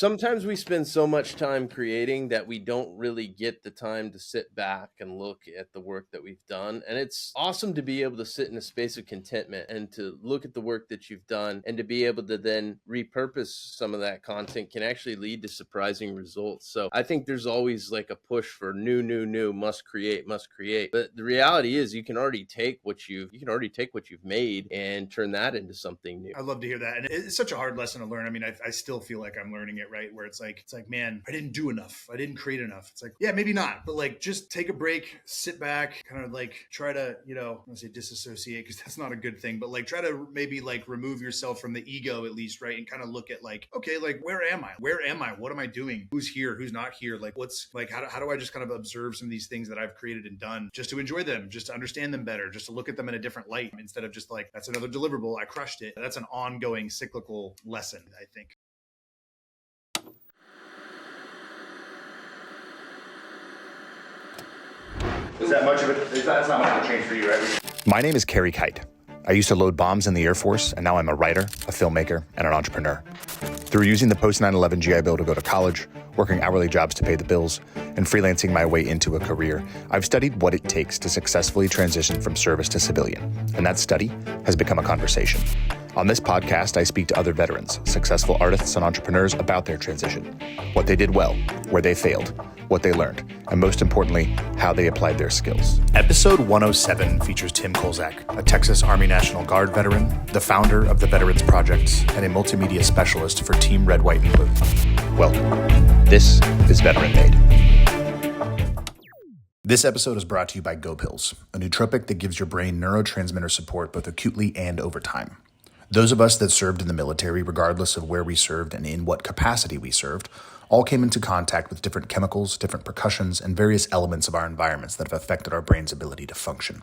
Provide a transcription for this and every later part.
Sometimes we spend so much time creating that we don't really get the time to sit back and look at the work that we've done. And it's awesome to be able to sit in a space of contentment and to look at the work that you've done and to be able to then repurpose some of that content can actually lead to surprising results. So I think there's always like a push for new, must create. But the reality is you can already take what you've made and turn that into something new. I love to hear that. And it's such a hard lesson to learn. I mean, I still feel like I'm learning it, right? Where it's like, man, I didn't do enough. I didn't create enough. It's like, yeah, maybe not, but like, just take a break, sit back, kind of like try to, I don't want to say disassociate because that's not a good thing, but like try to maybe like remove yourself from the ego at least, right? And kind of look at like, okay, like, where am I? What am I doing? Who's here? Who's not here? Like, what's like, how do I just kind of observe some of these things that I've created and done just to enjoy them, just to understand them better, just to look at them in a different light instead of just like, that's another deliverable. I crushed it. That's an ongoing cyclical lesson, I think. That's not much of a change for you, right? My name is Carey. I used to load bombs in the Air Force, and now I'm a writer, a filmmaker, and an entrepreneur. Through using the post 9/11 GI Bill to go to college, working hourly jobs to pay the bills, and freelancing my way into a career, I've studied what it takes to successfully transition from service to civilian, and that study has become a conversation. On this podcast, I speak to other veterans, successful artists, and entrepreneurs about their transition, what they did well, where they failed, what they learned, and most importantly, how they applied their skills. Episode 107 features Tim Kolczak, a Texas Army National Guard veteran, the founder of the Veterans Project, and a multimedia specialist for Team Red, White, and Blue. Welcome. This is Veteran Made. This episode is brought to you by GoPills, a nootropic that gives your brain neurotransmitter support both acutely and over time. Those of us that served in the military, regardless of where we served and in what capacity we served, all came into contact with different chemicals, different percussions, and various elements of our environments that have affected our brain's ability to function.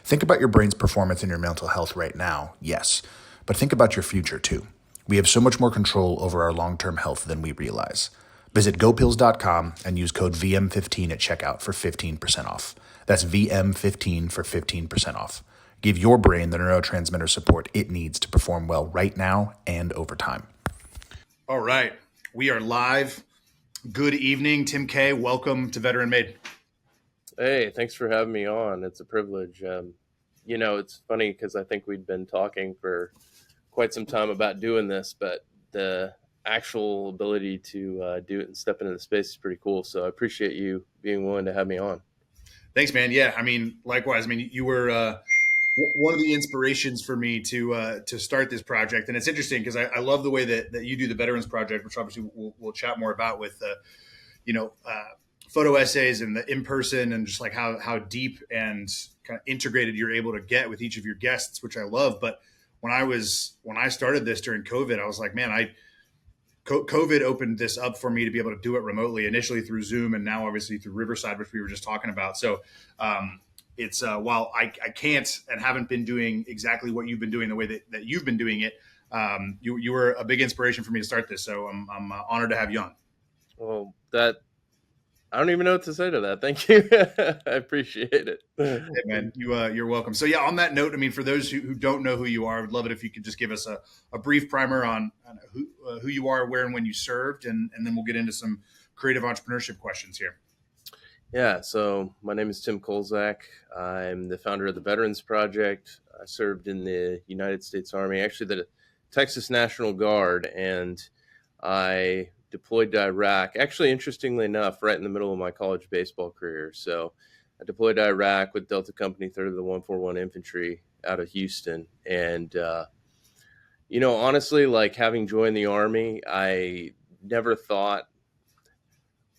Think about your brain's performance and your mental health right now, yes, but think about your future too. We have so much more control over our long-term health than we realize. Visit gopills.com and use code VM15 at checkout for 15% off. That's VM15 for 15% off. Give your brain the neurotransmitter support it needs to perform well right now and over time. All right. We are live. Good evening, Tim K. Welcome to Veteran Made. Hey, thanks for having me on. It's a privilege. It's funny because I think we'd been talking for quite some time about doing this, but the actual ability to do it and step into the space is pretty cool. So I appreciate you being willing to have me on. Thanks, man. Yeah, I mean, likewise. I mean, you were one of the inspirations for me to start this project. And it's interesting because I love the way that you do the Veterans Project, which obviously we'll chat more about with, photo essays and the in-person and just like how deep and kind of integrated you're able to get with each of your guests, which I love. But when I started this during COVID, I was like, man, COVID opened this up for me to be able to do it remotely, initially through Zoom and now obviously through Riverside, which we were just talking about. So, it's while I can't and haven't been doing exactly what you've been doing the way that you've been doing it, you were a big inspiration for me to start this. So I'm honored to have you on. Well, I don't even know what to say to that. Thank you. I appreciate it. Hey, man, you're welcome. So yeah, on that note, I mean, for those who don't know who you are, I would love it if you could just give us a brief primer on who you are, where and when you served, and then we'll get into some creative entrepreneurship questions here. Yeah, so my name is Tim Kolczak. I'm the founder of the Veterans Project. I served in the United States Army, actually the Texas National Guard, and I deployed to Iraq, actually, interestingly enough, right in the middle of my college baseball career. So I deployed to Iraq with Delta Company, 3rd of the 141 Infantry out of Houston. And, honestly, like having joined the Army, I never thought,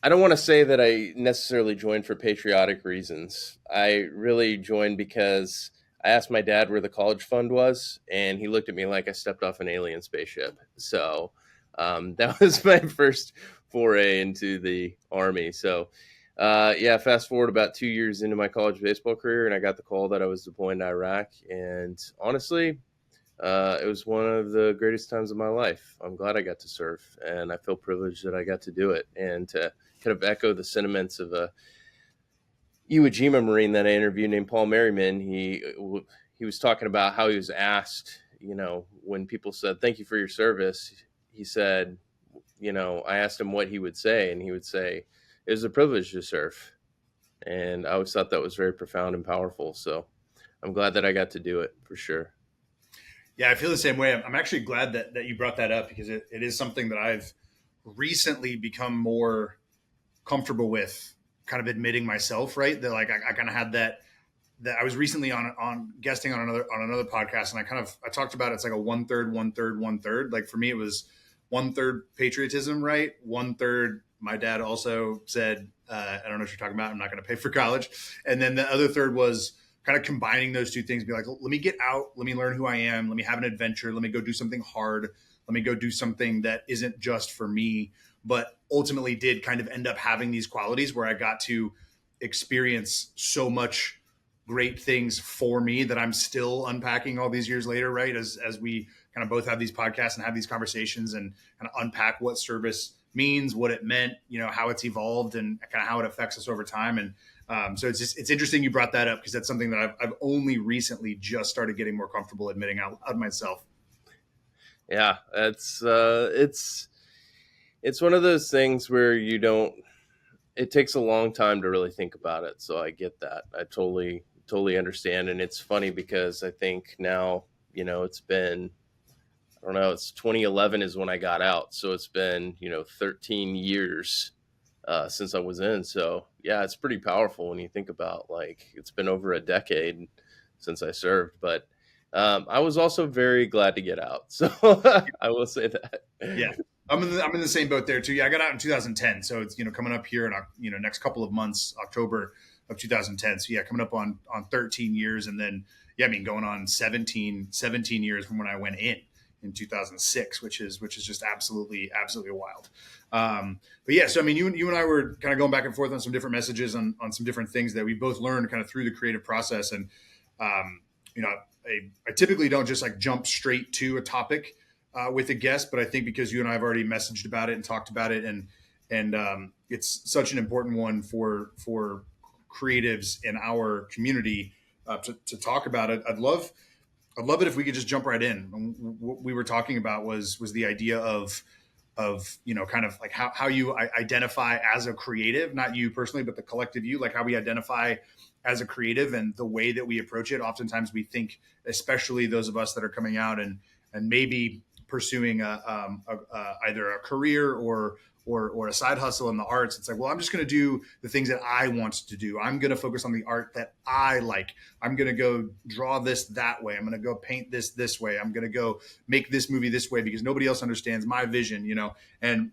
I don't want to say that I necessarily joined for patriotic reasons. I really joined because I asked my dad where the college fund was, and he looked at me like I stepped off an alien spaceship. So that was my first foray into the Army. So, fast forward about 2 years into my college baseball career, and I got the call that I was deploying to Iraq. And honestly, it was one of the greatest times of my life. I'm glad I got to serve, and I feel privileged that I got to do it. And to kind of echo the sentiments of a Iwo Jima Marine that I interviewed named Paul Merriman, he was talking about how he was asked, when people said, "Thank you for your service," he said, I asked him what he would say, and he would say, "It was a privilege to serve." And I always thought that was very profound and powerful. So I'm glad that I got to do it, for sure. Yeah, I feel the same way. I'm actually glad that you brought that up, because it is something that I've recently become more comfortable with, kind of admitting myself, right? That like I kind of had that I was recently on guesting on another podcast, and I talked about it's like a 1/3, 1/3, 1/3. Like for me, it was 1/3 patriotism, right? 1/3. My dad also said, I don't know what you're talking about. I'm not going to pay for college. And then the other third was kind of combining those two things. Be like, let me get out. Let me learn who I am. Let me have an adventure. Let me go do something hard. Let me go do something that isn't just for me, but ultimately did kind of end up having these qualities where I got to experience so much great things for me that I'm still unpacking all these years later, right? As we kind of both have these podcasts and have these conversations and kind of unpack what service means, what it meant, how it's evolved, and kind of how it affects us over time. And so it's interesting you brought that up, because that's something that I've only recently just started getting more comfortable admitting out loud myself. Yeah, it's one of those things where it takes a long time to really think about it. So I get that. I totally understand. And it's funny because I think now, it's been, I don't know, it's 2011 is when I got out. So it's been, 13 years since I was in. So yeah, it's pretty powerful when you think about, like, it's been over a decade since I served, but I was also very glad to get out. So I will say that. Yeah. I'm in the same boat there too. Yeah, I got out in 2010, so it's coming up here in next couple of months, October of 2010. So yeah, coming up on 13 years, and then going on 17 years from when I went in 2006, which is just absolutely wild. But yeah, so you and I were kind of going back and forth on some different messages on some different things that we both learned kind of through the creative process, and I typically don't just like jump straight to a topic with a guest, but I think because you and I have already messaged about it and talked about it, and it's such an important one for creatives in our community to talk about it. I'd love it if we could just jump right in. What we were talking about was the idea of kind of like how you identify as a creative, not you personally, but the collective you, like how we identify as a creative and the way that we approach it. Oftentimes we think, especially those of us that are coming out and maybe pursuing either a career or a side hustle in the arts, it's like, well, I'm just going to do the things that I want to do. I'm going to focus on the art that I like. I'm going to go draw this that way. I'm going to go paint this way. I'm going to go make this movie this way because nobody else understands my vision, And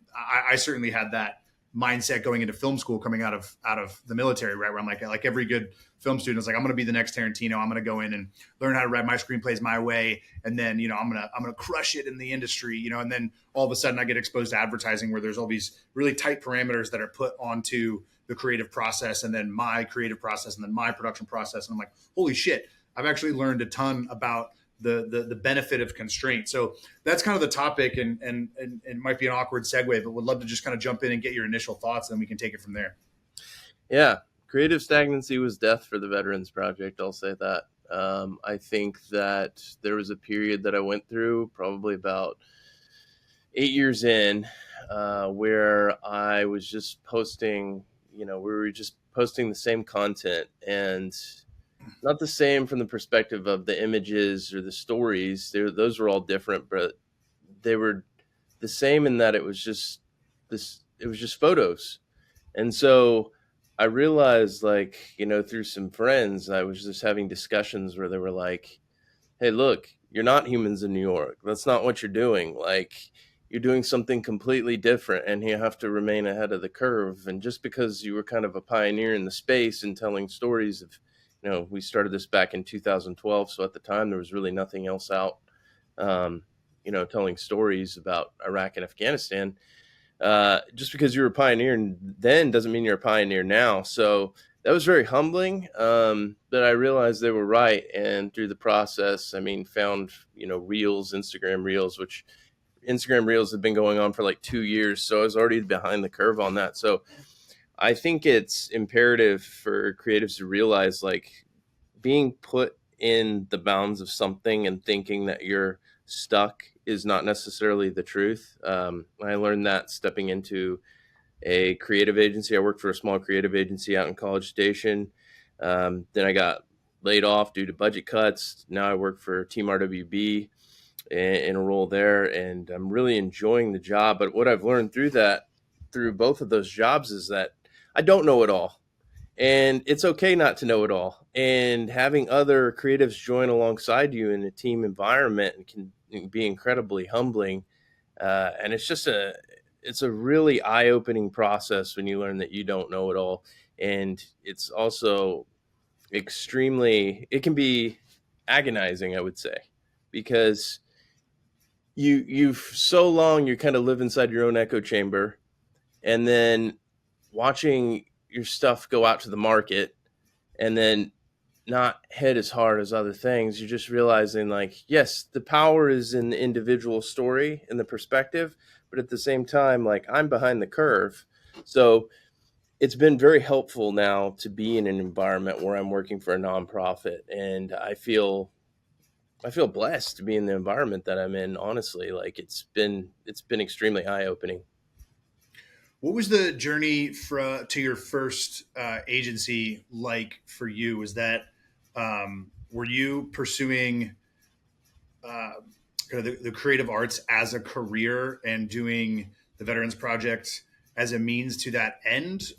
I certainly had that mindset going into film school, coming out of the military, right? Where I'm like every good film student is like, I'm going to be the next Tarantino. I'm going to go in and learn how to write my screenplays my way. And then, I'm going to crush it in the industry, and then all of a sudden I get exposed to advertising where there's all these really tight parameters that are put onto the creative process, and then my creative process, and then my production process. And I'm like, holy shit, I've actually learned a ton about the benefit of constraint. So that's kind of the topic, and it might be an awkward segue, but would love to just kind of jump in and get your initial thoughts, and then we can take it from there. Yeah. Creative stagnancy was death for the Veterans Project. I'll say that. I think that there was a period that I went through probably about 8 years in where I was just posting, we were just posting the same content, and not the same from the perspective of the images or the stories. Those were all different, but they were the same in that it was just photos. And so I realized, like, through some friends, I was just having discussions where they were like, hey, look, you're not Humans in New York. That's not what you're doing. Like, you're doing something completely different, and you have to remain ahead of the curve. And just because you were kind of a pioneer in the space and telling stories of, we started this back in 2012. So at the time, there was really nothing else out, telling stories about Iraq and Afghanistan. Just because you're a pioneer then doesn't mean you're a pioneer now. So that was very humbling. But I realized they were right. And through the process, found, Reels, Instagram Reels, which Instagram Reels have been going on for like 2 years. So I was already behind the curve on that. So I think it's imperative for creatives to realize, like, being put in the bounds of something and thinking that you're stuck is not necessarily the truth. I learned that stepping into a creative agency. I worked for a small creative agency out in College Station. Then I got laid off due to budget cuts. Now I work for TeamRWB in a role there, and I'm really enjoying the job. But what I've learned through both of those jobs is that I don't know it all. And it's okay not to know it all. And having other creatives join alongside you in a team environment can be incredibly humbling. And it's a really eye-opening process when you learn that you don't know it all. And it's also it can be agonizing, I would say, because you've so long you kind of live inside your own echo chamber, and then watching your stuff go out to the market and then not hit as hard as other things, you're just realizing, like, yes, the power is in the individual story and the perspective, but at the same time, like, I'm behind the curve. So it's been very helpful now to be in an environment where I'm working for a nonprofit, and I feel blessed to be in the environment that I'm in. Honestly, like, it's been extremely eye-opening. What was the journey to your first agency like for you? Was that were you pursuing kind of the creative arts as a career and doing the Veterans Project as a means to that end,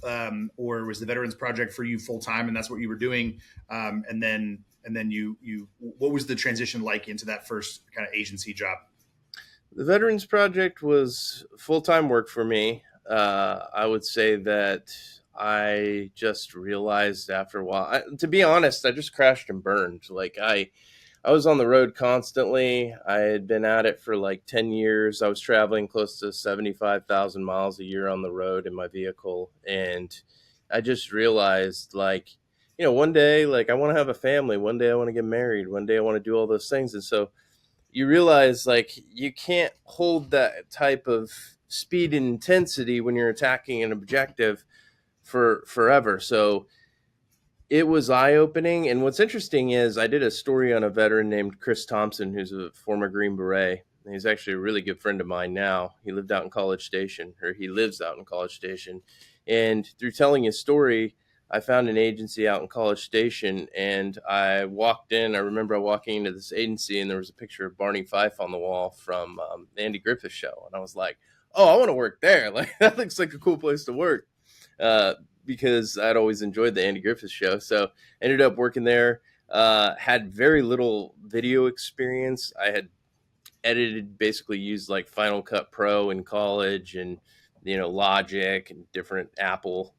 or was the Veterans Project for you full time and that's what you were doing? And then you what was the transition like into that first kind of agency job? The Veterans Project was full-time work for me. I would say that I just realized after a while, to be honest, I just crashed and burned. Like, I was on the road constantly. I had been at it for like 10 years. I was traveling close to 75,000 miles a year on the road in my vehicle. And I just realized, like, one day, like, I want to have a family. One day I want to get married. One day I want to do all those things. And so you realize, like, you can't hold that type of speed and intensity when you're attacking an objective for forever. So it was eye-opening. And what's interesting is I did a story on a veteran named Chris Thompson, who's a former Green Beret. He's actually a really good friend of mine now. He lives out in College Station. And through telling his story, I found an agency out in College Station, and I walked in. I remember walking into this agency, and there was a picture of Barney Fife on the wall from the Andy Griffith Show. And I was like, oh, I want to work there. Like, that looks like a cool place to work. Because I'd always enjoyed the Andy Griffith Show. So ended up working there, had very little video experience. I had basically used like Final Cut Pro in college and, Logic and different Apple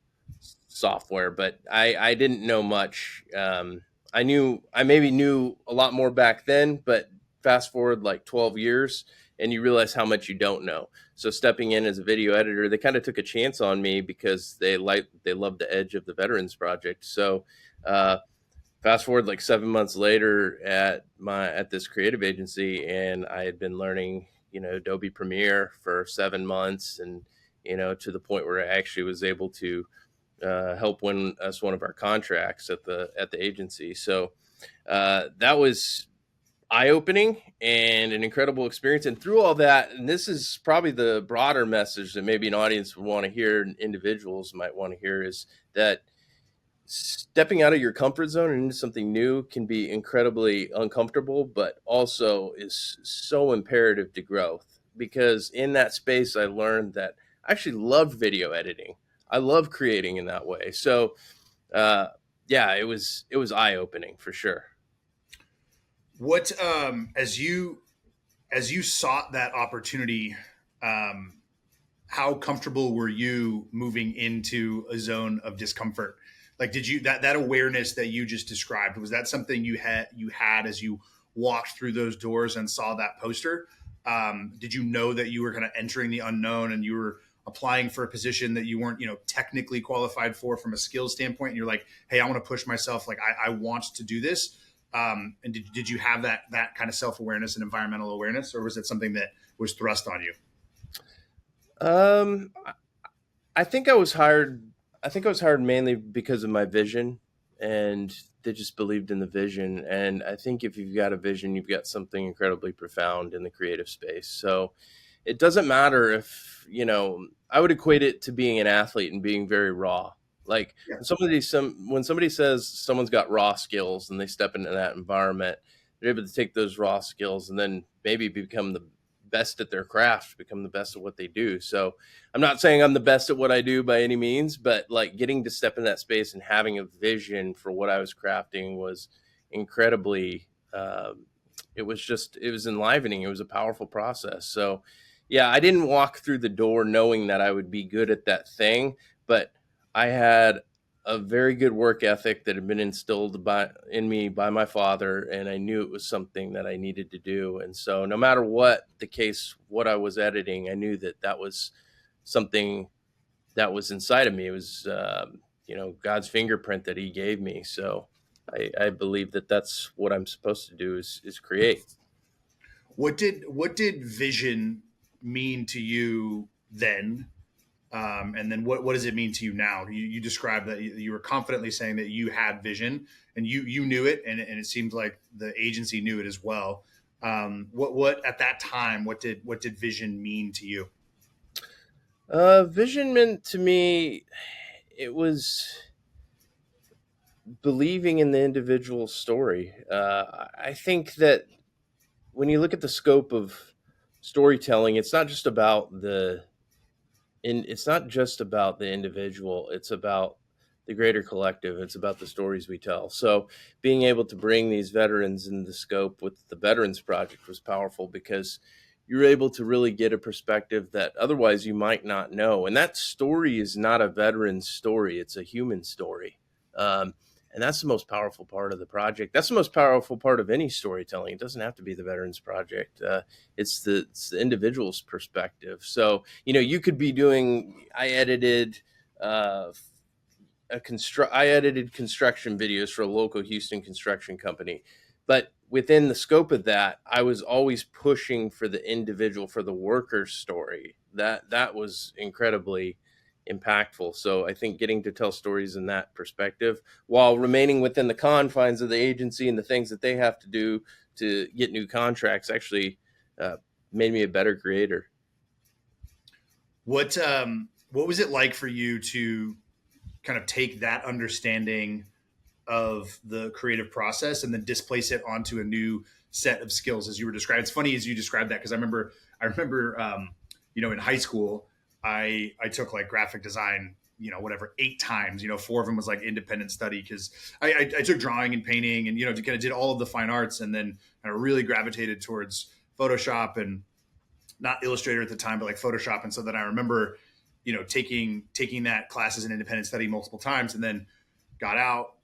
software, but I didn't know much. I maybe knew a lot more back then, but fast forward like 12 years and you realize how much you don't know. So stepping in as a video editor, they kind of took a chance on me because they loved the edge of the Veterans Project. So fast forward like 7 months later at this creative agency, and I had been learning, Adobe Premiere for 7 months, and, to the point where I actually was able to help win us one of our contracts at the agency. So that was eye-opening and an incredible experience. And through all that, and this is probably the broader message that maybe an audience would want to hear, and individuals might want to hear, is that stepping out of your comfort zone and into something new can be incredibly uncomfortable, but also is so imperative to growth. Because in that space, I learned that I actually loved video editing. I love creating in that way. So it was eye-opening for sure. What as you sought that opportunity, how comfortable were you moving into a zone of discomfort? Like, did you that awareness that you just described, was that something you had as you walked through those doors and saw that poster? Did you know that you were kind of entering the unknown and you were applying for a position that you weren't, technically qualified for from a skills standpoint? And you're like, hey, I want to push myself. Like, I want to do this. And did you have that kind of self-awareness and environmental awareness, or was it something that was thrust on you? I think I was hired mainly because of my vision and they just believed in the vision. And I think if you've got a vision, you've got something incredibly profound in the creative space. So it doesn't matter if, I would equate it to being an athlete and being very raw. Like Yeah. when somebody says someone's got raw skills and they step into that environment, they're able to take those raw skills and then maybe become the best at their craft, become the best at what they do. So I'm not saying I'm the best at what I do by any means, but like getting to step in that space and having a vision for what I was crafting was incredibly, it was enlivening. It was a powerful process. So yeah, I didn't walk through the door knowing that I would be good at that thing, but I had a very good work ethic that had been instilled in me by my father, and I knew it was something that I needed to do. And so no matter what the case, what I was editing, I knew that was something that was inside of me. It was, God's fingerprint that he gave me. So I believe that that's what I'm supposed to do is create. What did vision mean to you then? And then what does it mean to you now? You described that you were confidently saying that you had vision and you knew it, and it seemed like the agency knew it as well. What at that time, what did vision mean to you? Vision meant to me, it was believing in the individual story. I think that when you look at the scope of storytelling, it's not just about it's not just about the individual. It's about the greater collective. It's about the stories we tell. So being able to bring these veterans in the scope with the Veterans Project was powerful because you're able to really get a perspective that otherwise you might not know. And that story is not a veteran's story. It's a human story. And that's the most powerful part of the project. That's the most powerful part of any storytelling. It doesn't have to be the Veterans Project. It's the individual's perspective. So, you could be doing, I edited construction videos for a local Houston construction company. But within the scope of that, I was always pushing for the individual, for the worker's story. That was incredibly impactful. So I think getting to tell stories in that perspective while remaining within the confines of the agency and the things that they have to do to get new contracts actually made me a better creator. What was it like for you to kind of take that understanding of the creative process and then displace it onto a new set of skills as you were describing? It's funny as you described that because I remember in high school I took like graphic design, 8 times, 4 of them was like independent study because I took drawing and painting and, kind of did all of the fine arts and then kind of really gravitated towards Photoshop and not Illustrator at the time, but like Photoshop. And so then I remember, taking that class as an independent study multiple times and then got out,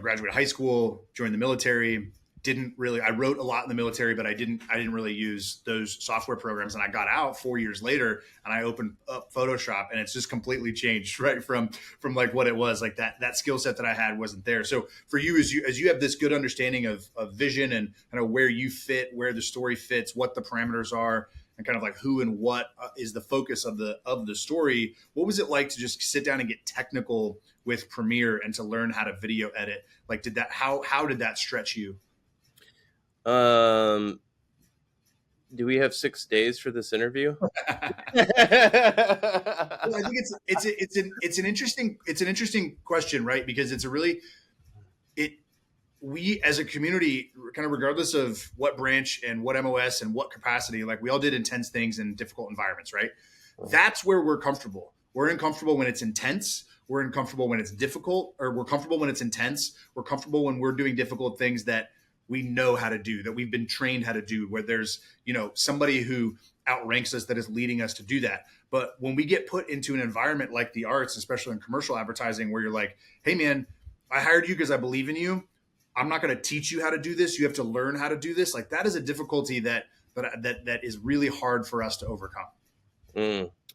graduated high school, joined the military. I wrote a lot in the military, but I didn't really use those software programs. And I got out 4 years later and I opened up Photoshop and it's just completely changed, right? From like what it was like that skill set that I had wasn't there. So for you, as you have this good understanding of vision and kind of where you fit, where the story fits, what the parameters are, and kind of like who and what is the focus of the story. What was it like to just sit down and get technical with Premiere and to learn how to video edit? Like, how did that stretch you? Do we have 6 days for this interview? I think it's an interesting question, right? Because we as a community, kind of regardless of what branch and what MOS and what capacity, like we all did intense things in difficult environments, right? That's where we're comfortable. We're uncomfortable when it's intense. We're uncomfortable when it's difficult, or we're comfortable when it's intense. We're comfortable when we're doing difficult things that we know how to do, that we've been trained how to do, where there's, somebody who outranks us that is leading us to do that. But when we get put into an environment like the arts, especially in commercial advertising, where you're like, hey man, I hired you because I believe in you. I'm not going to teach you how to do this. You have to learn how to do this. Like that is a difficulty that is really hard for us to overcome.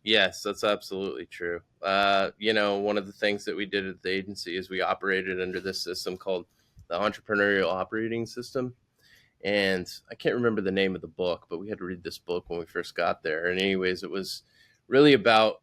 Yes, that's absolutely true. One of the things that we did at the agency is we operated under this system called the Entrepreneurial Operating System. And I can't remember the name of the book, but we had to read this book when we first got there. And anyways, it was really about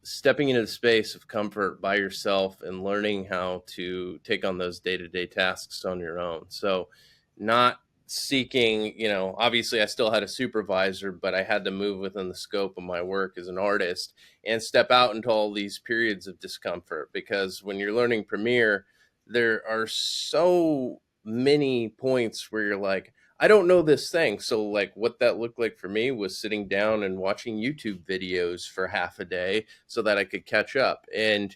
stepping into the space of comfort by yourself and learning how to take on those day-to-day tasks on your own. So not seeking, obviously I still had a supervisor, but I had to move within the scope of my work as an artist and step out into all these periods of discomfort, because when you're learning Premiere, there are so many points where you're like, I don't know this thing. So like what that looked like for me was sitting down and watching YouTube videos for half a day so that I could catch up. And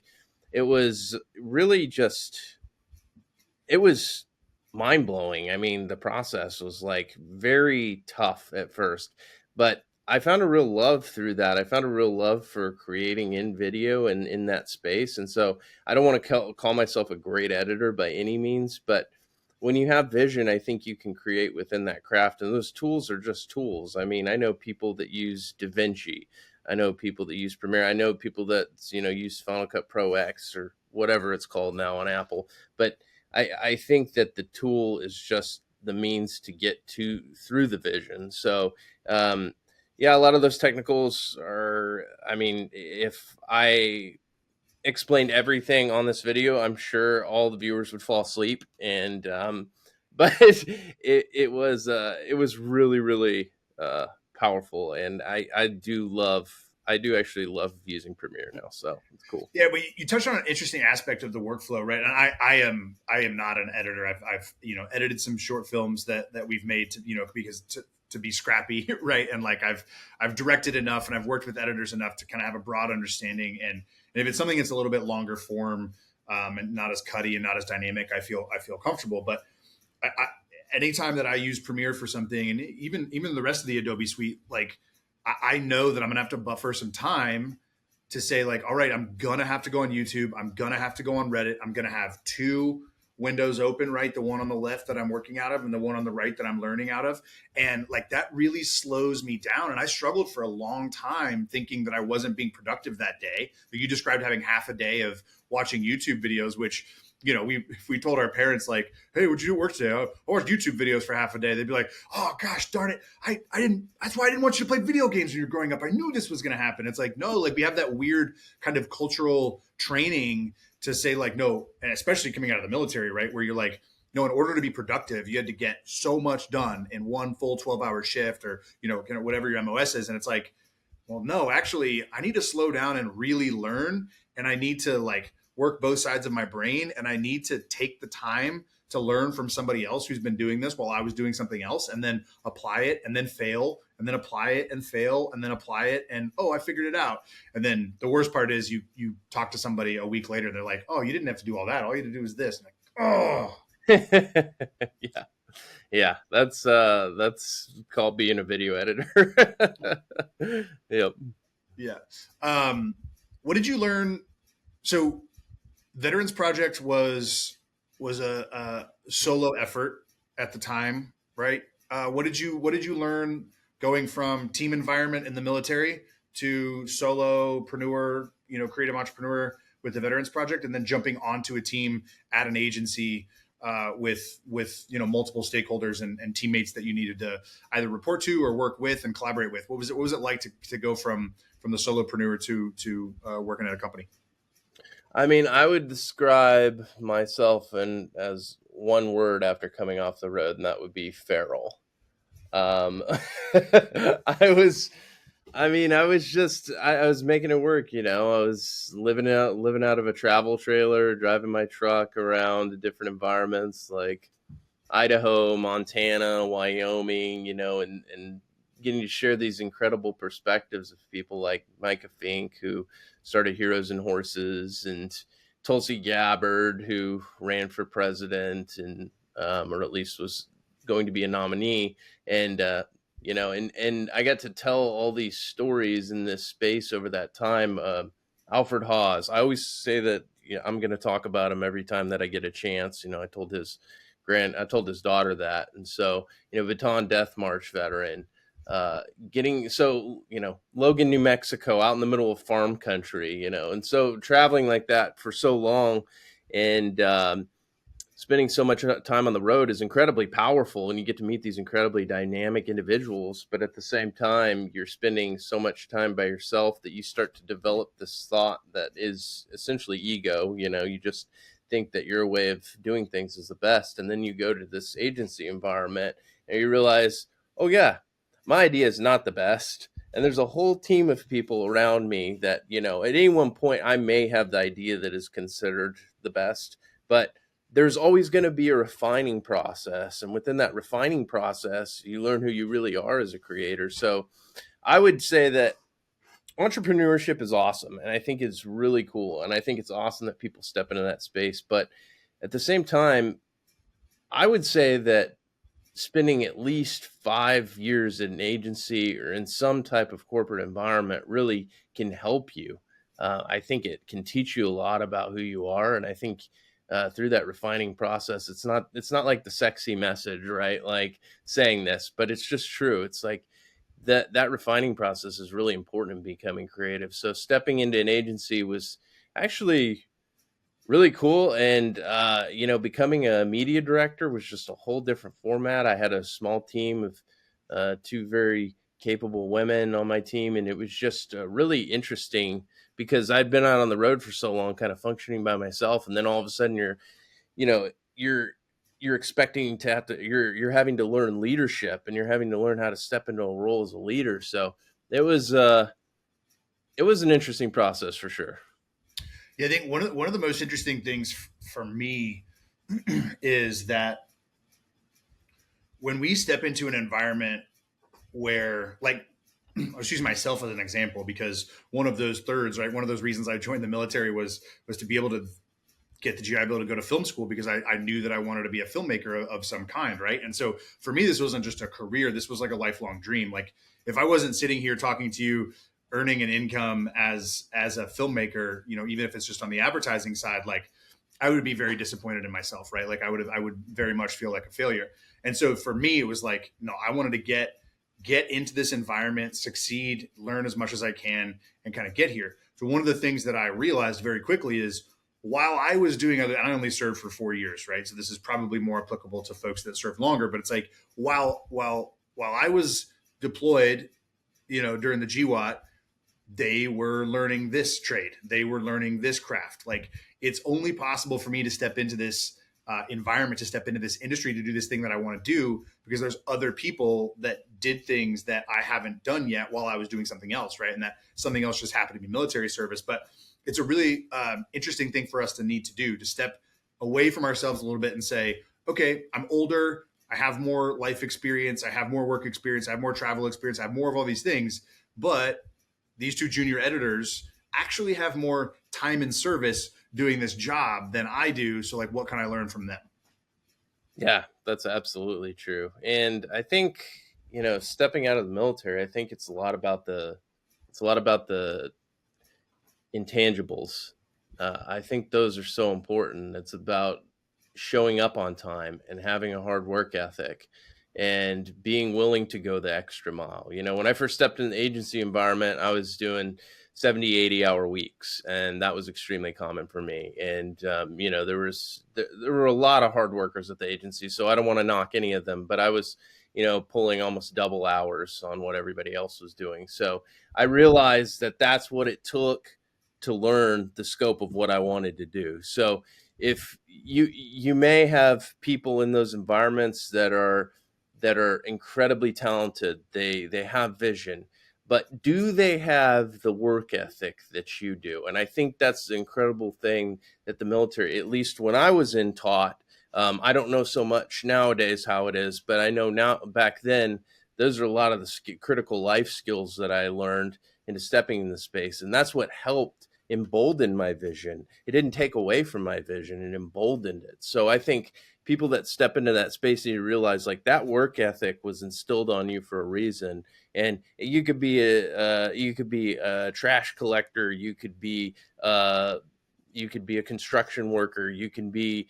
it was really it was mind blowing. I mean, the process was like very tough at first, but I found a real love through that. I found a real love for creating in video and in that space. And so I don't want to call myself a great editor by any means, but when you have vision, I think you can create within that craft. And those tools are just tools. I mean, I know people that use DaVinci. I know people that use Premiere. I know people that, use Final Cut Pro X or whatever it's called now on Apple. But I think that the tool is just the means to get through the vision. So, yeah, a lot of those technicals are, I mean, if I explained everything on this video, I'm sure all the viewers would fall asleep. And, but it was really, really, powerful. And I do actually love using Premiere now. So it's cool. Yeah, but you touched on an interesting aspect of the workflow, right? And I am not an editor. I've edited some short films that we've made to, because to be scrappy, right? And like I've directed enough and I've worked with editors enough to kind of have a broad understanding. And if it's something that's a little bit longer form and not as cutty and not as dynamic, I feel comfortable. But anytime that I use Premiere for something, and even the rest of the Adobe suite, like I know that I'm gonna have to buffer some time to say like, all right, I'm gonna have to go on YouTube. I'm gonna have to go on Reddit. I'm gonna have two windows open, right? The one on the left that I'm working out of and the one on the right that I'm learning out of. And like that really slows me down. And I struggled for a long time thinking that I wasn't being productive that day. You described having half a day of watching YouTube videos, which, if we told our parents like, hey, what'd you do at work today? I watched YouTube videos for half a day. They'd be like, oh gosh, darn it. That's why I didn't want you to play video games when you were growing up. I knew this was going to happen. It's like, no, like we have that weird kind of cultural training to say like, no, and especially coming out of the military, right? Where you're like, no, in order to be productive, you had to get so much done in one full 12-hour shift or, whatever your MOS is. And it's like, well, no, actually, I need to slow down and really learn. And I need to like work both sides of my brain. And I need to take the time to learn from somebody else who's been doing this while I was doing something else, and then apply it and then fail and then apply it and fail and then apply it. And, oh, I figured it out. And then the worst part is you talk to somebody a week later. They're like, oh, you didn't have to do all that. All you had to do is this. And like, oh, yeah. That's called being a video editor. Yep. Yeah. What did you learn? So Veterans Project was a solo effort at the time, right? What did you learn going from team environment in the military to solopreneur, creative entrepreneur with the Veterans Project, and then jumping onto a team at an agency with multiple stakeholders and teammates that you needed to either report to or work with and collaborate with? What was it like to go from the solopreneur to working at a company? I mean, I would describe myself as one word after coming off the road, and that would be feral. I was making it work, I was living out of a travel trailer, driving my truck around to different environments like Idaho, Montana, Wyoming, and getting to share these incredible perspectives of people like Micah Fink, who started Heroes and Horses, and Tulsi Gabbard, who ran for president and or at least was going to be a nominee. And and I got to tell all these stories in this space over that time. Alfred Hawes, I always say that I'm going to talk about him every time that I get a chance. I told his daughter that. And so Bataan Death March veteran, Logan, New Mexico, out in the middle of farm country, and so traveling like that for so long. And spending so much time on the road is incredibly powerful, and you get to meet these incredibly dynamic individuals. But at the same time, you're spending so much time by yourself that you start to develop this thought that is essentially ego. You just think that your way of doing things is the best. And then you go to this agency environment and you realize, oh yeah, my idea is not the best. And there's a whole team of people around me that, at any one point I may have the idea that is considered the best, but there's always going to be a refining process. And within that refining process, you learn who you really are as a creator. So I would say that entrepreneurship is awesome. And I think it's really cool. And I think it's awesome that people step into that space. But at the same time, I would say that spending at least 5 years in an agency or in some type of corporate environment really can help you. I think it can teach you a lot about who you are. And I think through that refining process, it's not like the sexy message, right? Like saying this, but it's just true. It's like that refining process is really important in becoming creative. So stepping into an agency was actually really cool. And, becoming a media director was just a whole different format. I had a small team of 2 very capable women on my team. And it was just really interesting because I'd been out on the road for so long, kind of functioning by myself. And then all of a sudden you're expecting to you're having to learn leadership, and you're having to learn how to step into a role as a leader. So it was an interesting process for sure. Yeah, I think one of the most interesting things for me is that when we step into an environment where, like, I'll just use myself as an example, because one of those thirds, right, one of those reasons I joined the military was to be able to get the GI Bill to go to film school, because I knew that I wanted to be a filmmaker of some kind, right? And so for me, this wasn't just a career. This was like a lifelong dream. Like, if I wasn't sitting here talking to you, earning an income as a filmmaker, even if it's just on the advertising side, like, I would be very disappointed in myself, right? Like I would very much feel like a failure. And so for me, it was like, no, I wanted to get into this environment, succeed, learn as much as I can, and kind of get here. So one of the things that I realized very quickly is, while I was doing other, I only served for 4 years, right? So this is probably more applicable to folks that serve longer, but it's like, while I was deployed, during the GWAT, they were learning this trade. They were learning this craft. Like, it's only possible for me to step into this environment, to step into this industry, to do this thing that I want to do, because there's other people that did things that I haven't done yet while I was doing something else, right? And that something else just happened to be military service. But it's a really interesting thing for us to need to do, to step away from ourselves a little bit and say, okay, I'm older, I have more life experience, I have more work experience, I have more travel experience, I have more of all these things, but these 2 junior editors actually have more time in service doing this job than I do. So, like, what can I learn from them? Yeah, that's absolutely true. And I think, stepping out of the military, I think it's a lot about the intangibles. I think those are so important. It's about showing up on time and having a hard work ethic and being willing to go the extra mile. When I first stepped in the agency environment, I was doing 70, 80-hour weeks, and that was extremely common for me. And, there were a lot of hard workers at the agency, so I don't want to knock any of them, but I was, pulling almost double hours on what everybody else was doing. So I realized that that's what it took to learn the scope of what I wanted to do. So if you may have people in those environments that are incredibly talented, they have vision, but do they have the work ethic that you do? And I think that's the incredible thing that the military, at least when I was in, taught. I don't know so much nowadays how it is, but I know now, back then, those are a lot of the critical life skills that I learned into stepping in the space. And that's what helped embolden my vision. It didn't take away from my vision, it emboldened it. So I think people that step into that space need to realize, like, that work ethic was instilled on you for a reason. And you could be a trash collector, you could be a construction worker, you can be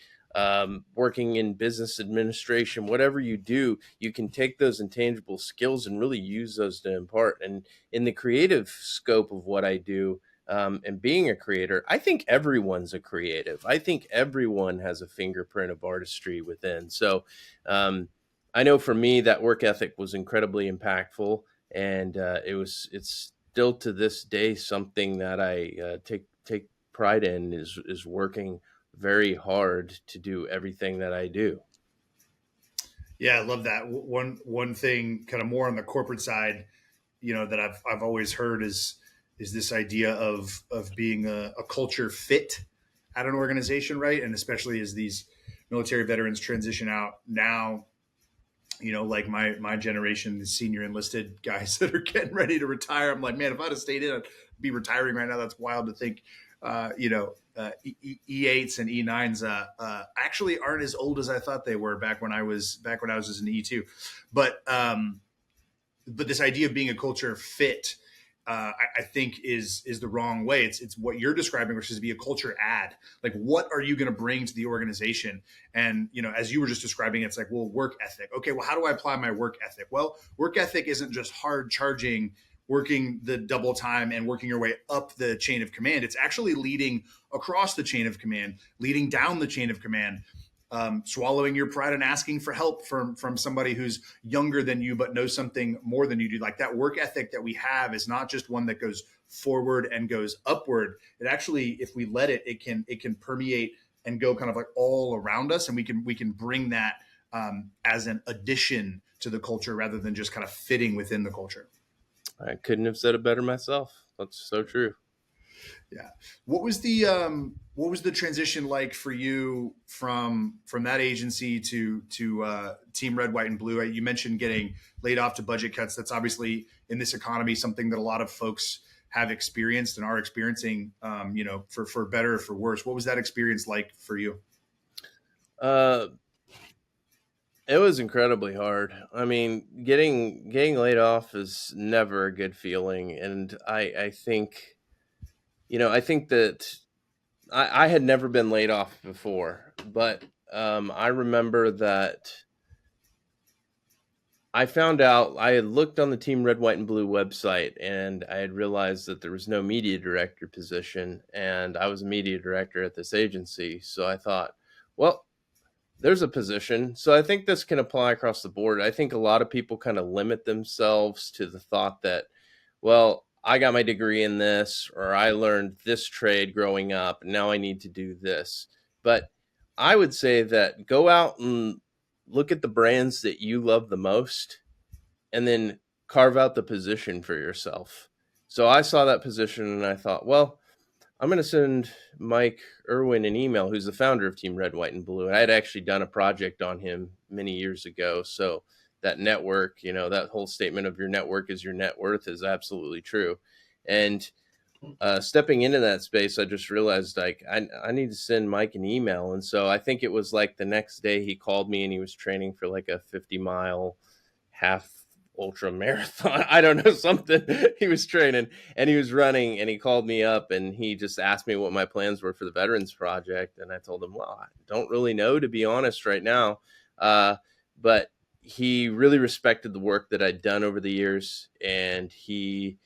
working in business administration. Whatever you do, you can take those intangible skills and really use those to impart. And in the creative scope of what I do, and being a creator, I think everyone's a creative. I think everyone has a fingerprint of artistry within. So I know for me, that work ethic was incredibly impactful, and it's still to this day something that I take pride in, is working very hard to do everything that I do. Yeah, I love that. One thing, kind of more on the corporate side, that I've always heard is this idea of being a culture fit at an organization, right? And especially as these military veterans transition out now, like my generation, the senior enlisted guys that are getting ready to retire. I'm like, man, if I'd have stayed in, I'd be retiring right now. That's wild to think. E8s and E9s actually aren't as old as I thought they were back when I was as an E2. But this idea of being a culture fit, I think is the wrong way. It's what you're describing, which is to be a culture add. Like, what are you going to bring to the organization? And, as you were just describing, it's like, well, work ethic. Okay, well, how do I apply my work ethic? Well, work ethic isn't just hard charging, working the double time and working your way up the chain of command. It's actually leading across the chain of command, leading down the chain of command, swallowing your pride and asking for help from somebody who's younger than you but knows something more than you do. Like, that work ethic that we have is not just one that goes forward and goes upward. It actually, if we let it, it can permeate and go kind of like all around us, and we can bring that as an addition to the culture rather than just kind of fitting within the culture. I couldn't have said it better myself. That's so true. Yeah. What was the transition like for you from that agency to Team Red, White, and Blue? You mentioned getting laid off to budget cuts. That's obviously, in this economy, something that a lot of folks have experienced and are experiencing, for better or for worse. What was that experience like for you? It was incredibly hard. I mean, getting laid off is never a good feeling, and I think, I think that I had never been laid off before, but I remember that I found out, I had looked on the Team Red, White, and Blue website, and I had realized that there was no media director position, and I was a media director at this agency. So I thought, well, there's a position. So I think this can apply across the board. I think a lot of people kind of limit themselves to the thought that, well, I got my degree in this, or I learned this trade growing up, and now I need to do this. But I would say that go out and look at the brands that you love the most, and then carve out the position for yourself. So I saw that position and I thought, well, I'm going to send Mike Irwin an email, who's the founder of Team Red, White, and Blue. And I had actually done a project on him many years ago. So that network, that whole statement of your network is your net worth is absolutely true. And stepping into that space, I just realized, like, I need to send Mike an email. And so I think it was like the next day he called me, and he was training for like a 50-mile half ultra marathon. I don't know, something he was training, and he was running, and he called me up, and he just asked me what my plans were for the Veterans Project. And I told him, well, I don't really know, to be honest, right now. But he really respected the work that I'd done over the years, and he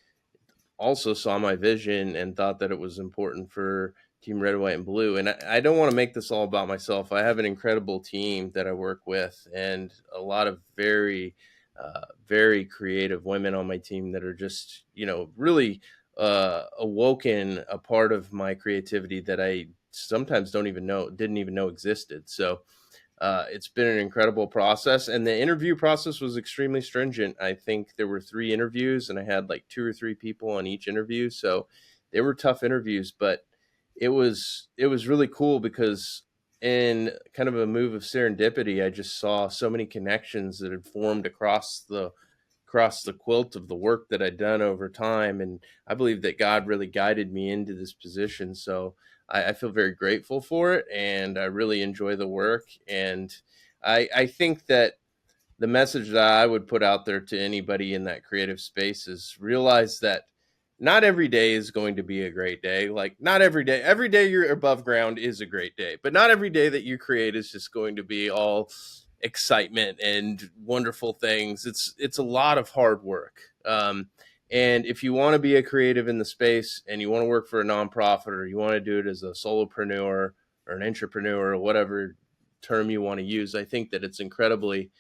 also saw my vision and thought that it was important for Team Red, White, and Blue. And I don't want to make this all about myself. I have an incredible team that I work with, and a lot of very creative women on my team that are just, really awoken a part of my creativity that I sometimes didn't even know existed. So it's been an incredible process, and the interview process was extremely stringent. I think there were 3 interviews, and I had like 2 or 3 people on each interview. So they were tough interviews, but it was really cool because, in kind of a move of serendipity, I just saw so many connections that had formed across the quilt of the work that I'd done over time. And I believe that God really guided me into this position. So I feel very grateful for it, and I really enjoy the work. And I think that the message that I would put out there to anybody in that creative space is realize that not every day is going to be a great day. Like, not every day you're above ground is a great day, but not every day that you create is just going to be all excitement and wonderful things. It's a lot of hard work. And if you want to be a creative in the space and you want to work for a nonprofit, or you want to do it as a solopreneur or an entrepreneur or whatever term you want to use, I think that it's incredibly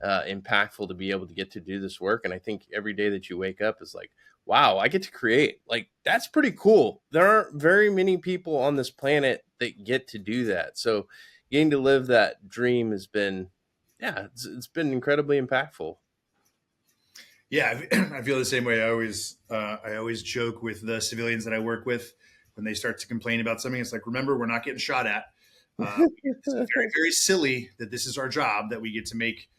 impactful to be able to get to do this work. And I think every day that you wake up is like, wow, I get to create. Like, that's pretty cool. There aren't very many people on this planet that get to do that. So getting to live that dream has been, it's been incredibly impactful. Yeah, I feel the same way. I always joke with the civilians that I work with when they start to complain about something. It's like, remember, we're not getting shot at. It's very, very silly that this is our job, that we get to make,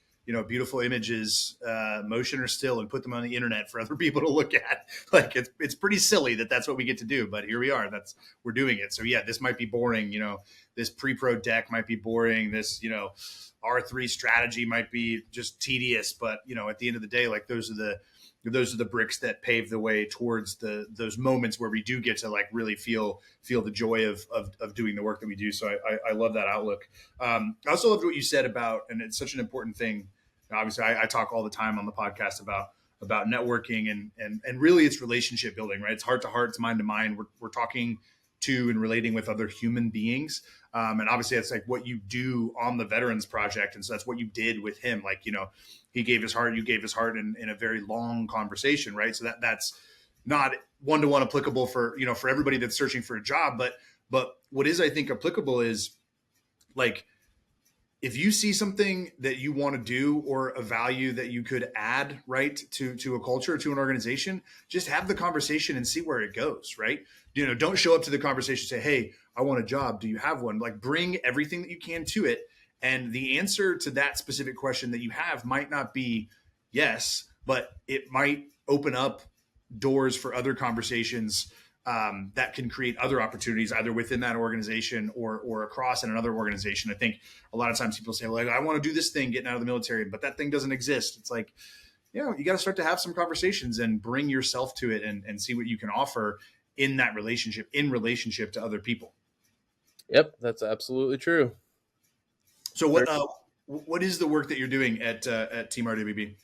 beautiful images, motion or still, and put them on the internet for other people to look at. Like, it's pretty silly that that's what we get to do, but here we are. We're doing it. So yeah, this might be boring. This pre-pro deck might be boring. This, R3 strategy might be just tedious, but at the end of the day, like, those are the bricks that pave the way towards those moments where we do get to like really feel the joy of doing the work that we do. So I love that outlook. I also loved what you said about, and it's such an important thing. Obviously, I talk all the time on the podcast about networking and really it's relationship building, right? It's heart to heart, it's mind to mind. We're talking to and relating with other human beings. And obviously that's like what you do on the Veterans Project. And so that's what you did with him. Like, he gave his heart, you gave his heart in a very long conversation, right? So that's not one-to-one applicable for, for everybody that's searching for a job. But what is, I think, applicable is, like, if you see something that you want to do or a value that you could add, right, to a culture, to an organization, just have the conversation and see where it goes, right? Don't show up to the conversation, say, hey, I want a job. Do you have one? Like, bring everything that you can to it. And the answer to that specific question that you have might not be yes, but it might open up doors for other conversations that can create other opportunities either within that organization or across in another organization. I think a lot of times people say, well, I want to do this thing getting out of the military, but that thing doesn't exist. It's like, you got to start to have some conversations and bring yourself to it and see what you can offer in that relationship, to other people. Yep, that's absolutely true. So what is the work that you're doing at TeamRWB?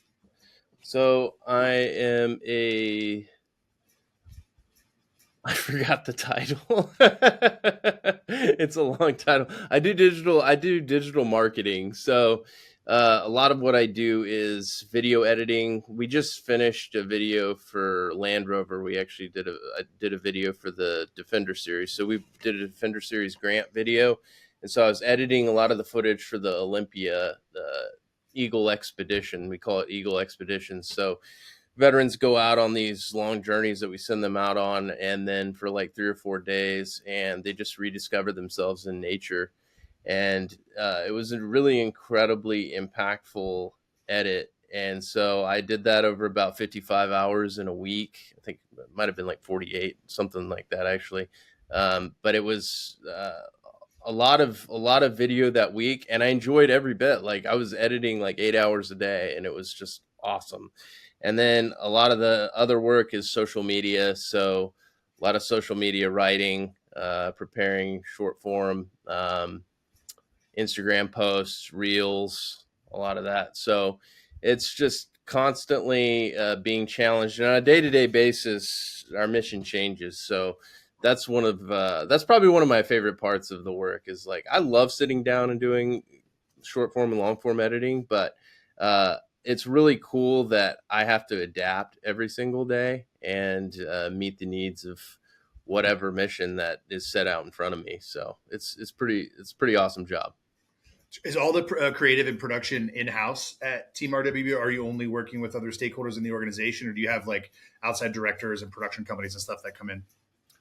So I forgot the title. It's a long title. I do digital marketing. So a lot of what I do is video editing. We just finished a video for Land Rover. We actually did a video for the Defender series. So we did a Defender series grant video. And so I was editing a lot of the footage for the Olympia, the Eagle Expedition. We call it Eagle Expedition. So veterans go out on these long journeys that we send them out on, and then for like 3 or 4 days, and they just rediscover themselves in nature. And it was a really incredibly impactful edit. And so I did that over about 55 hours in a week. I think it might have been like 48, something like that, actually. But it was a lot of video that week, and I enjoyed every bit. Like, I was editing like 8 hours a day, and it was just awesome. And then a lot of the other work is social media. So a lot of social media writing, preparing short form, Instagram posts, reels, a lot of that. So it's just constantly being challenged. And on a day-to-day basis, our mission changes. So that's probably one of my favorite parts of the work is, like, I love sitting down and doing short form and long form editing, but it's really cool that I have to adapt every single day and meet the needs of whatever mission that is set out in front of me. So it's a pretty awesome job. Is all the creative and production in-house at TeamRWB? Or are you only working with other stakeholders in the organization, or do you have like outside directors and production companies and stuff that come in?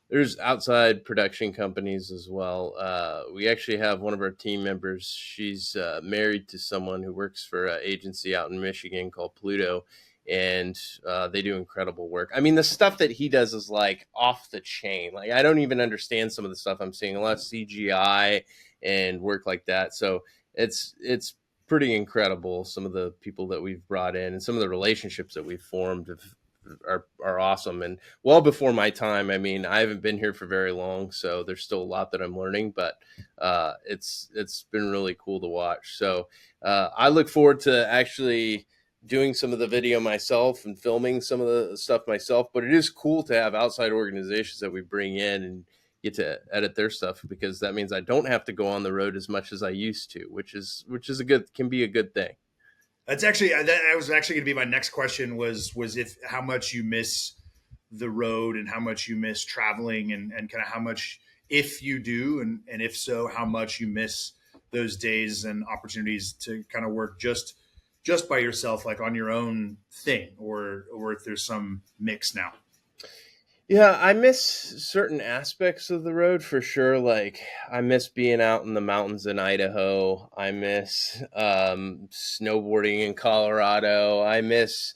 There's outside production companies as well. We actually have one of our team members. She's married to someone who works for an agency out in Michigan called Pluto, and they do incredible work. I mean, the stuff that he does is like off the chain. Like, I don't even understand some of the stuff I'm seeing. A lot of CGI and work like that. So it's pretty incredible. Some of the people that we've brought in and some of the relationships that we've formed are awesome, and well before my time. I mean, I haven't been here for very long, so there's still a lot that I'm learning, but it's been really cool to watch. So I look forward to actually doing some of the video myself and filming some of the stuff myself, but it is cool to have outside organizations that we bring in and get to edit their stuff, because that means I don't have to go on the road as much as I used to, which is can be a good thing. That's actually, that was actually going to be my next question was if how much you miss the road and how much you miss traveling and kind of how much, if you do, and if so, how much you miss those days and opportunities to kind of work just by yourself, like on your own thing, or if there's some mix now. Yeah, I miss certain aspects of the road for sure. Like I miss being out in the mountains in Idaho. I miss snowboarding in Colorado. I miss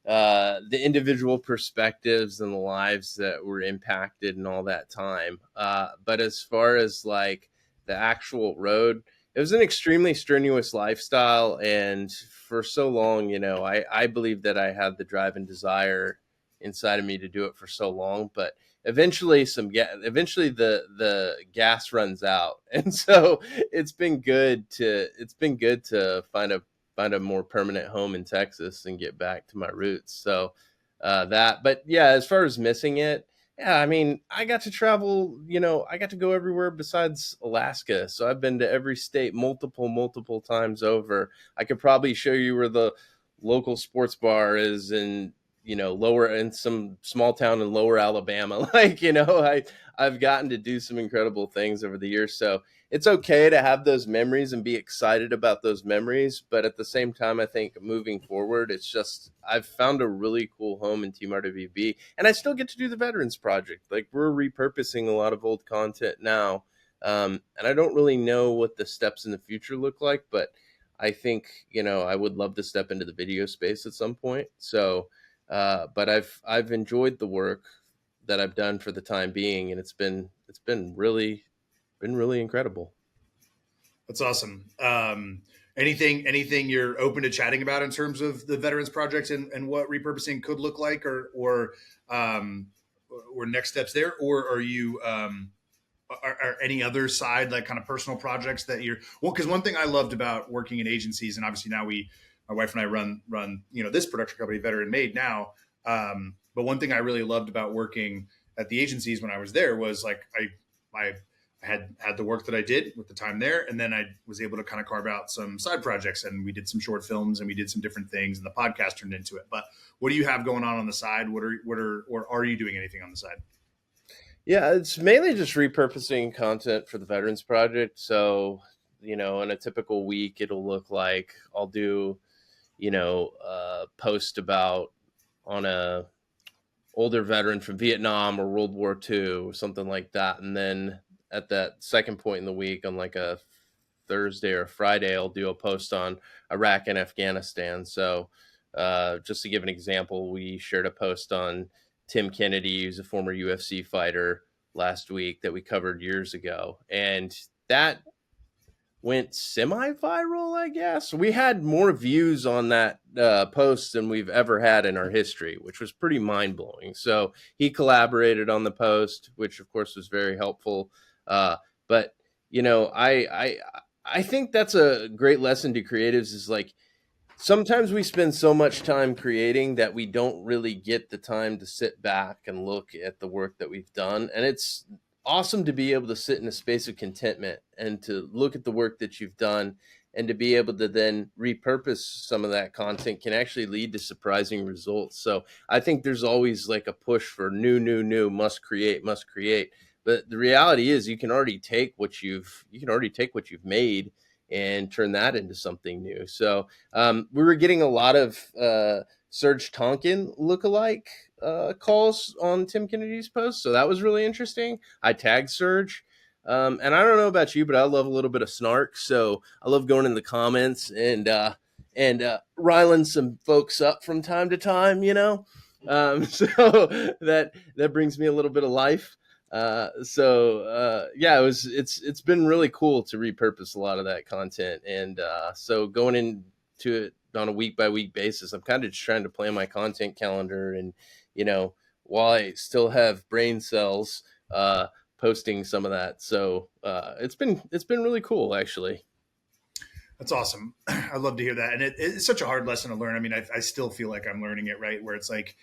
the individual perspectives and the lives that were impacted and all that time. But as far as like the actual road, it was an extremely strenuous lifestyle. And for so long, I believe that I had the drive and desire inside of me to do it for so long, but eventually the gas runs out. And so it's been good to find a more permanent home in Texas and get back to my roots. So but yeah, as far as missing it, yeah, I mean, I got to travel, I got to go everywhere besides Alaska. So I've been to every state multiple times over. I could probably show you where the local sports bar is in lower in some small town in lower Alabama. I've gotten to do some incredible things over the years. So it's okay to have those memories and be excited about those memories. But at the same time, I think moving forward, it's just, I've found a really cool home in TeamRWB, and I still get to do the Veterans Project. Like we're repurposing a lot of old content now. And I don't really know what the steps in the future look like, but I think, I would love to step into the video space at some point. So, but I've enjoyed the work that I've done for the time being, and it's been really incredible. That's awesome. Anything you're open to chatting about in terms of the Veterans Project and what repurposing could look like, or next steps there, or are you are any other side, like kind of personal projects that you're, well, because one thing I loved about working in agencies, and obviously now my wife and I run this production company, Veteran Made now. But one thing I really loved about working at the agencies when I was there was like I had the work that I did with the time there, and then I was able to kind of carve out some side projects, and we did some short films and we did some different things, and the podcast turned into it. But what do you have going on the side? Are you doing anything on the side? Yeah, it's mainly just repurposing content for the Veterans Project. So, in a typical week, it'll look like I'll do, post about on a older veteran from Vietnam or World War II or something like that. And then at that second point in the week, on like a Thursday or Friday, I'll do a post on Iraq and Afghanistan. So just to give an example, we shared a post on Tim Kennedy, who's a former UFC fighter, last week that we covered years ago. And that went semi-viral, I guess. We had more views on that post than we've ever had in our history, which was pretty mind-blowing. So he collaborated on the post, which of course was very helpful. But I think that's a great lesson to creatives, is like, sometimes we spend so much time creating that we don't really get the time to sit back and look at the work that we've done. And it's awesome to be able to sit in a space of contentment and to look at the work that you've done, and to be able to then repurpose some of that content can actually lead to surprising results. So I think there's always like a push for new, must create. But the reality is you can already take what you've made and turn that into something new. So we were getting a lot of Serge Tonkin lookalike calls on Tim Kennedy's post. So that was really interesting. I tagged Serge. And I don't know about you, but I love a little bit of snark. So I love going in the comments and riling some folks up from time to time, so that brings me a little bit of life. It's been really cool to repurpose a lot of that content. And so going into it on a week by week basis, I'm kind of just trying to plan my content calendar, and while I still have brain cells, posting some of that. So it's been really cool, actually. That's awesome. I love to hear that. And it's such a hard lesson to learn. I mean, I still feel like I'm learning it, right? Where it's like,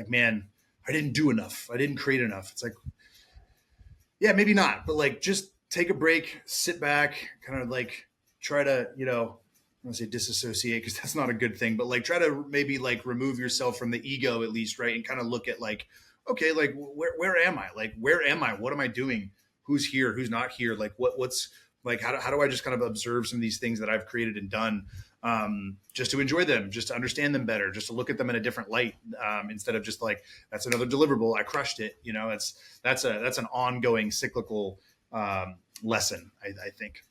man, I didn't do enough. I didn't create enough. It's like, yeah, maybe not, but like, just take a break, sit back, kind of like try to, I want to say disassociate because that's not a good thing, but like try to maybe like remove yourself from the ego at least, right? And kind of look at like, okay, like where am I? Like, where am I? What am I doing? Who's here? Who's not here? Like what's like, how do I just kind of observe some of these things that I've created and done, just to enjoy them, just to understand them better, just to look at them in a different light, instead of just like, that's another deliverable, I crushed it. That's an ongoing cyclical, lesson, I think.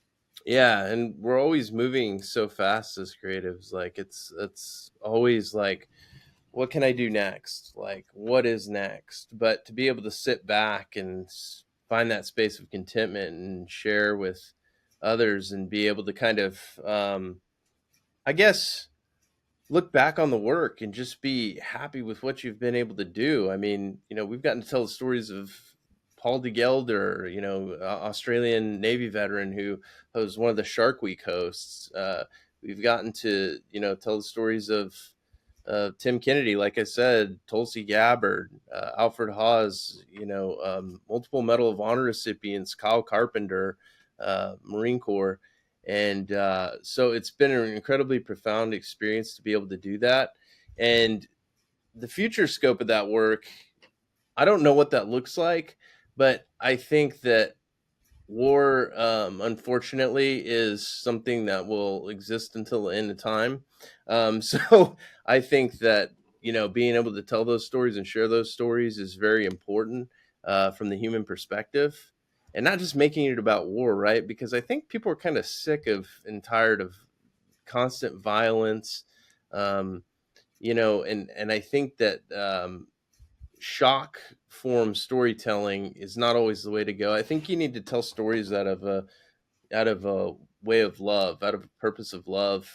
Yeah, and we're always moving so fast as creatives. Like it's always like, what can I do next? Like, what is next? But to be able to sit back and find that space of contentment and share with others and be able to kind of, I guess, look back on the work and just be happy with what you've been able to do. I mean, we've gotten to tell the stories of Paul de Gelder, Australian Navy veteran who was one of the Shark Week hosts. We've gotten to, tell the stories of Tim Kennedy, like I said, Tulsi Gabbard, Alfred Hawes, multiple Medal of Honor recipients, Kyle Carpenter, Marine Corps. And so it's been an incredibly profound experience to be able to do that. And the future scope of that work, I don't know what that looks like, but I think that war, unfortunately, is something that will exist until the end of time. So I think that, being able to tell those stories and share those stories is very important, from the human perspective, and not just making it about war, right? Because I think people are kind of sick of and tired of constant violence, and I think that, shock form storytelling is not always the way to go. I think you need to tell stories out of a way of love, out of a purpose of love,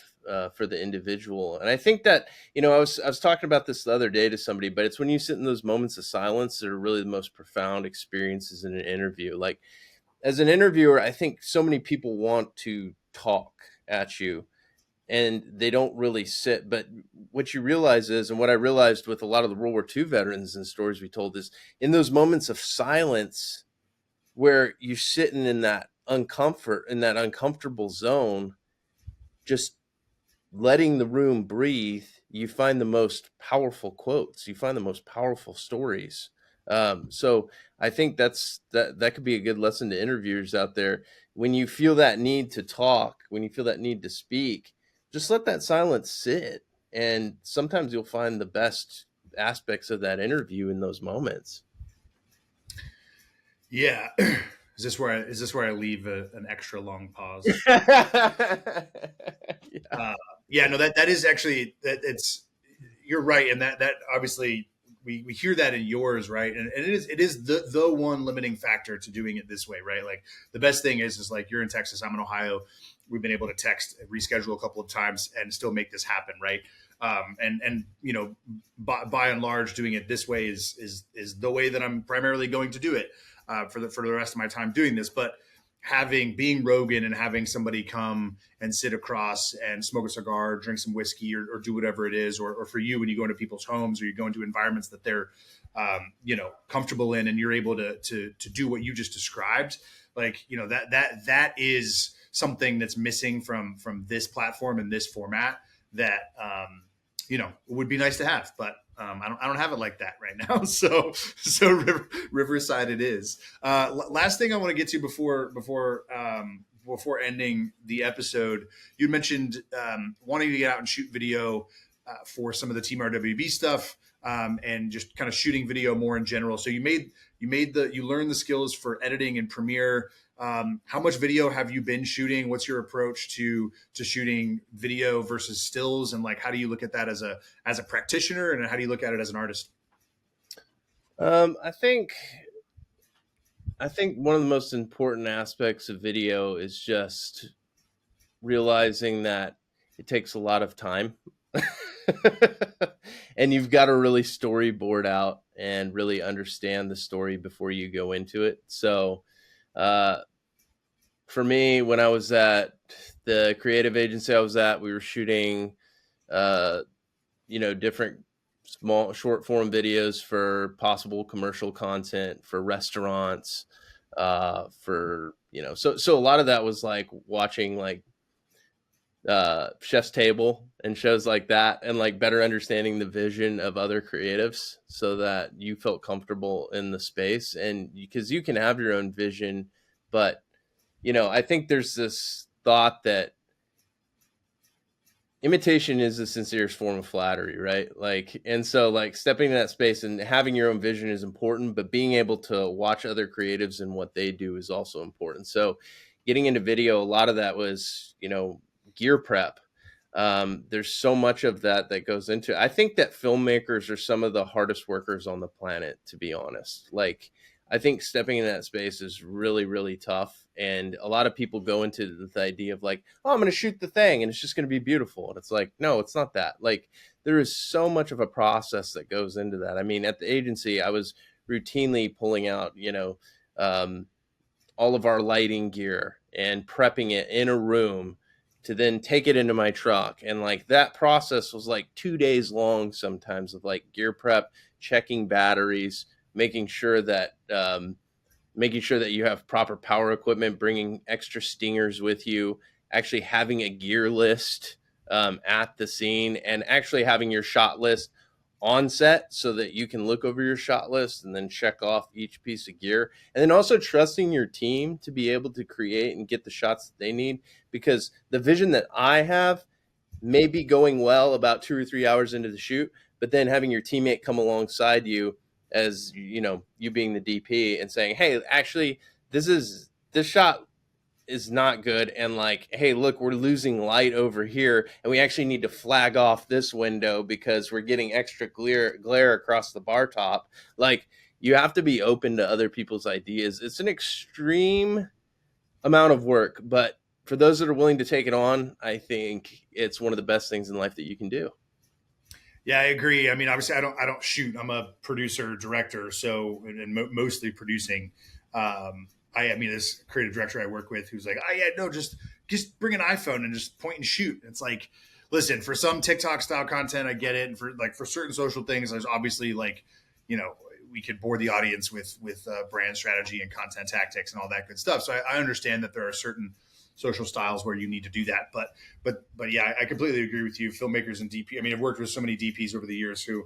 for the individual. And I think that, I was talking about this the other day to somebody, but it's when you sit in those moments of silence that are really the most profound experiences in an interview. Like, as an interviewer, I think so many people want to talk at you and they don't really sit. But what you realize is, and what I realized with a lot of the World War II veterans and stories we told, is in those moments of silence where you're sitting in that uncomfortable zone, just letting the room breathe, you find the most powerful quotes, you find the most powerful stories. So I think that could be a good lesson to interviewers out there. When you feel that need to talk, when you feel that need to speak, just let that silence sit. And sometimes you'll find the best aspects of that interview in those moments. Yeah. Is this where I leave an extra long pause? Yeah, no, that is actually, you're right. And that obviously we hear that in yours, right? And it is the one limiting factor to doing it this way, right? Like, the best thing is like, you're in Texas, I'm in Ohio. We've been able to text, reschedule a couple of times and still make this happen, right? And by and large, doing it this way is the way that I'm primarily going to do it, for the rest of my time doing this. But being Rogan and having somebody come and sit across and smoke a cigar, drink some whiskey, or do whatever it is, or for you, when you go into people's homes or you go into environments that they're, comfortable in, and you're able to do what you just described, like, that is something that's missing from this platform and this format that, would be nice to have, but I don't have it like that right now. So Riverside it is. Last thing I want to get to before ending the episode, you mentioned wanting to get out and shoot video for some of the TeamRWB stuff, and just kind of shooting video more in general. So you learned the skills for editing in Premiere. How much video have you been shooting? What's your approach to shooting video versus stills? And like, how do you look at that as a practitioner, and how do you look at it as an artist? I think one of the most important aspects of video is just realizing that it takes a lot of time. And you've got to really storyboard out and really understand the story before you go into it. So for me, when I was at the creative agency I was at, we were shooting, different small short form videos for possible commercial content for restaurants, so a lot of that was like watching like Chef's Table and shows like that, and like better understanding the vision of other creatives so that you felt comfortable in the space. And because you can have your own vision, but I think there's this thought that imitation is the sincerest form of flattery, right? Like, and so like stepping in that space and having your own vision is important, but being able to watch other creatives and what they do is also important. So getting into video, a lot of that was, gear prep. There's so much of that goes into it. I think that filmmakers are some of the hardest workers on the planet, to be honest. Like, I think stepping in that space is really, really tough. And a lot of people go into the idea of like, oh, I'm going to shoot the thing and it's just going to be beautiful. And it's like, no, it's not that. Like, there is so much of a process that goes into that. I mean, at the agency, I was routinely pulling out, all of our lighting gear and prepping it in a room to then take it into my truck. And like that process was like 2 days long sometimes, of like gear prep, checking batteries, making sure that you have proper power equipment, bringing extra stingers with you, actually having a gear list at the scene, and actually having your shot list on set so that you can look over your shot list and then check off each piece of gear. And then also trusting your team to be able to create and get the shots that they need, because the vision that I have may be going well about 2 or 3 hours into the shoot, but then having your teammate come alongside you as you being the DP and saying, hey, actually this shot is not good, and like, hey, look, we're losing light over here and we actually need to flag off this window because we're getting extra glare across the bar top. Like, you have to be open to other people's ideas. It's an extreme amount of work, but for those that are willing to take it on, I think it's one of the best things in life that you can do. Yeah, I agree. I mean, obviously, I don't shoot. I'm a producer, director, so mostly producing. I mean, this creative director I work with, who's like, oh yeah, no, just bring an iPhone and just point and shoot. It's like, listen, for some TikTok style content, I get it, and for certain social things, there's obviously like, we could bore the audience with brand strategy and content tactics and all that good stuff. So I understand that there are certain social styles where you need to do that. But yeah, I completely agree with you. Filmmakers and DP. I mean, I've worked with so many DPs over the years who,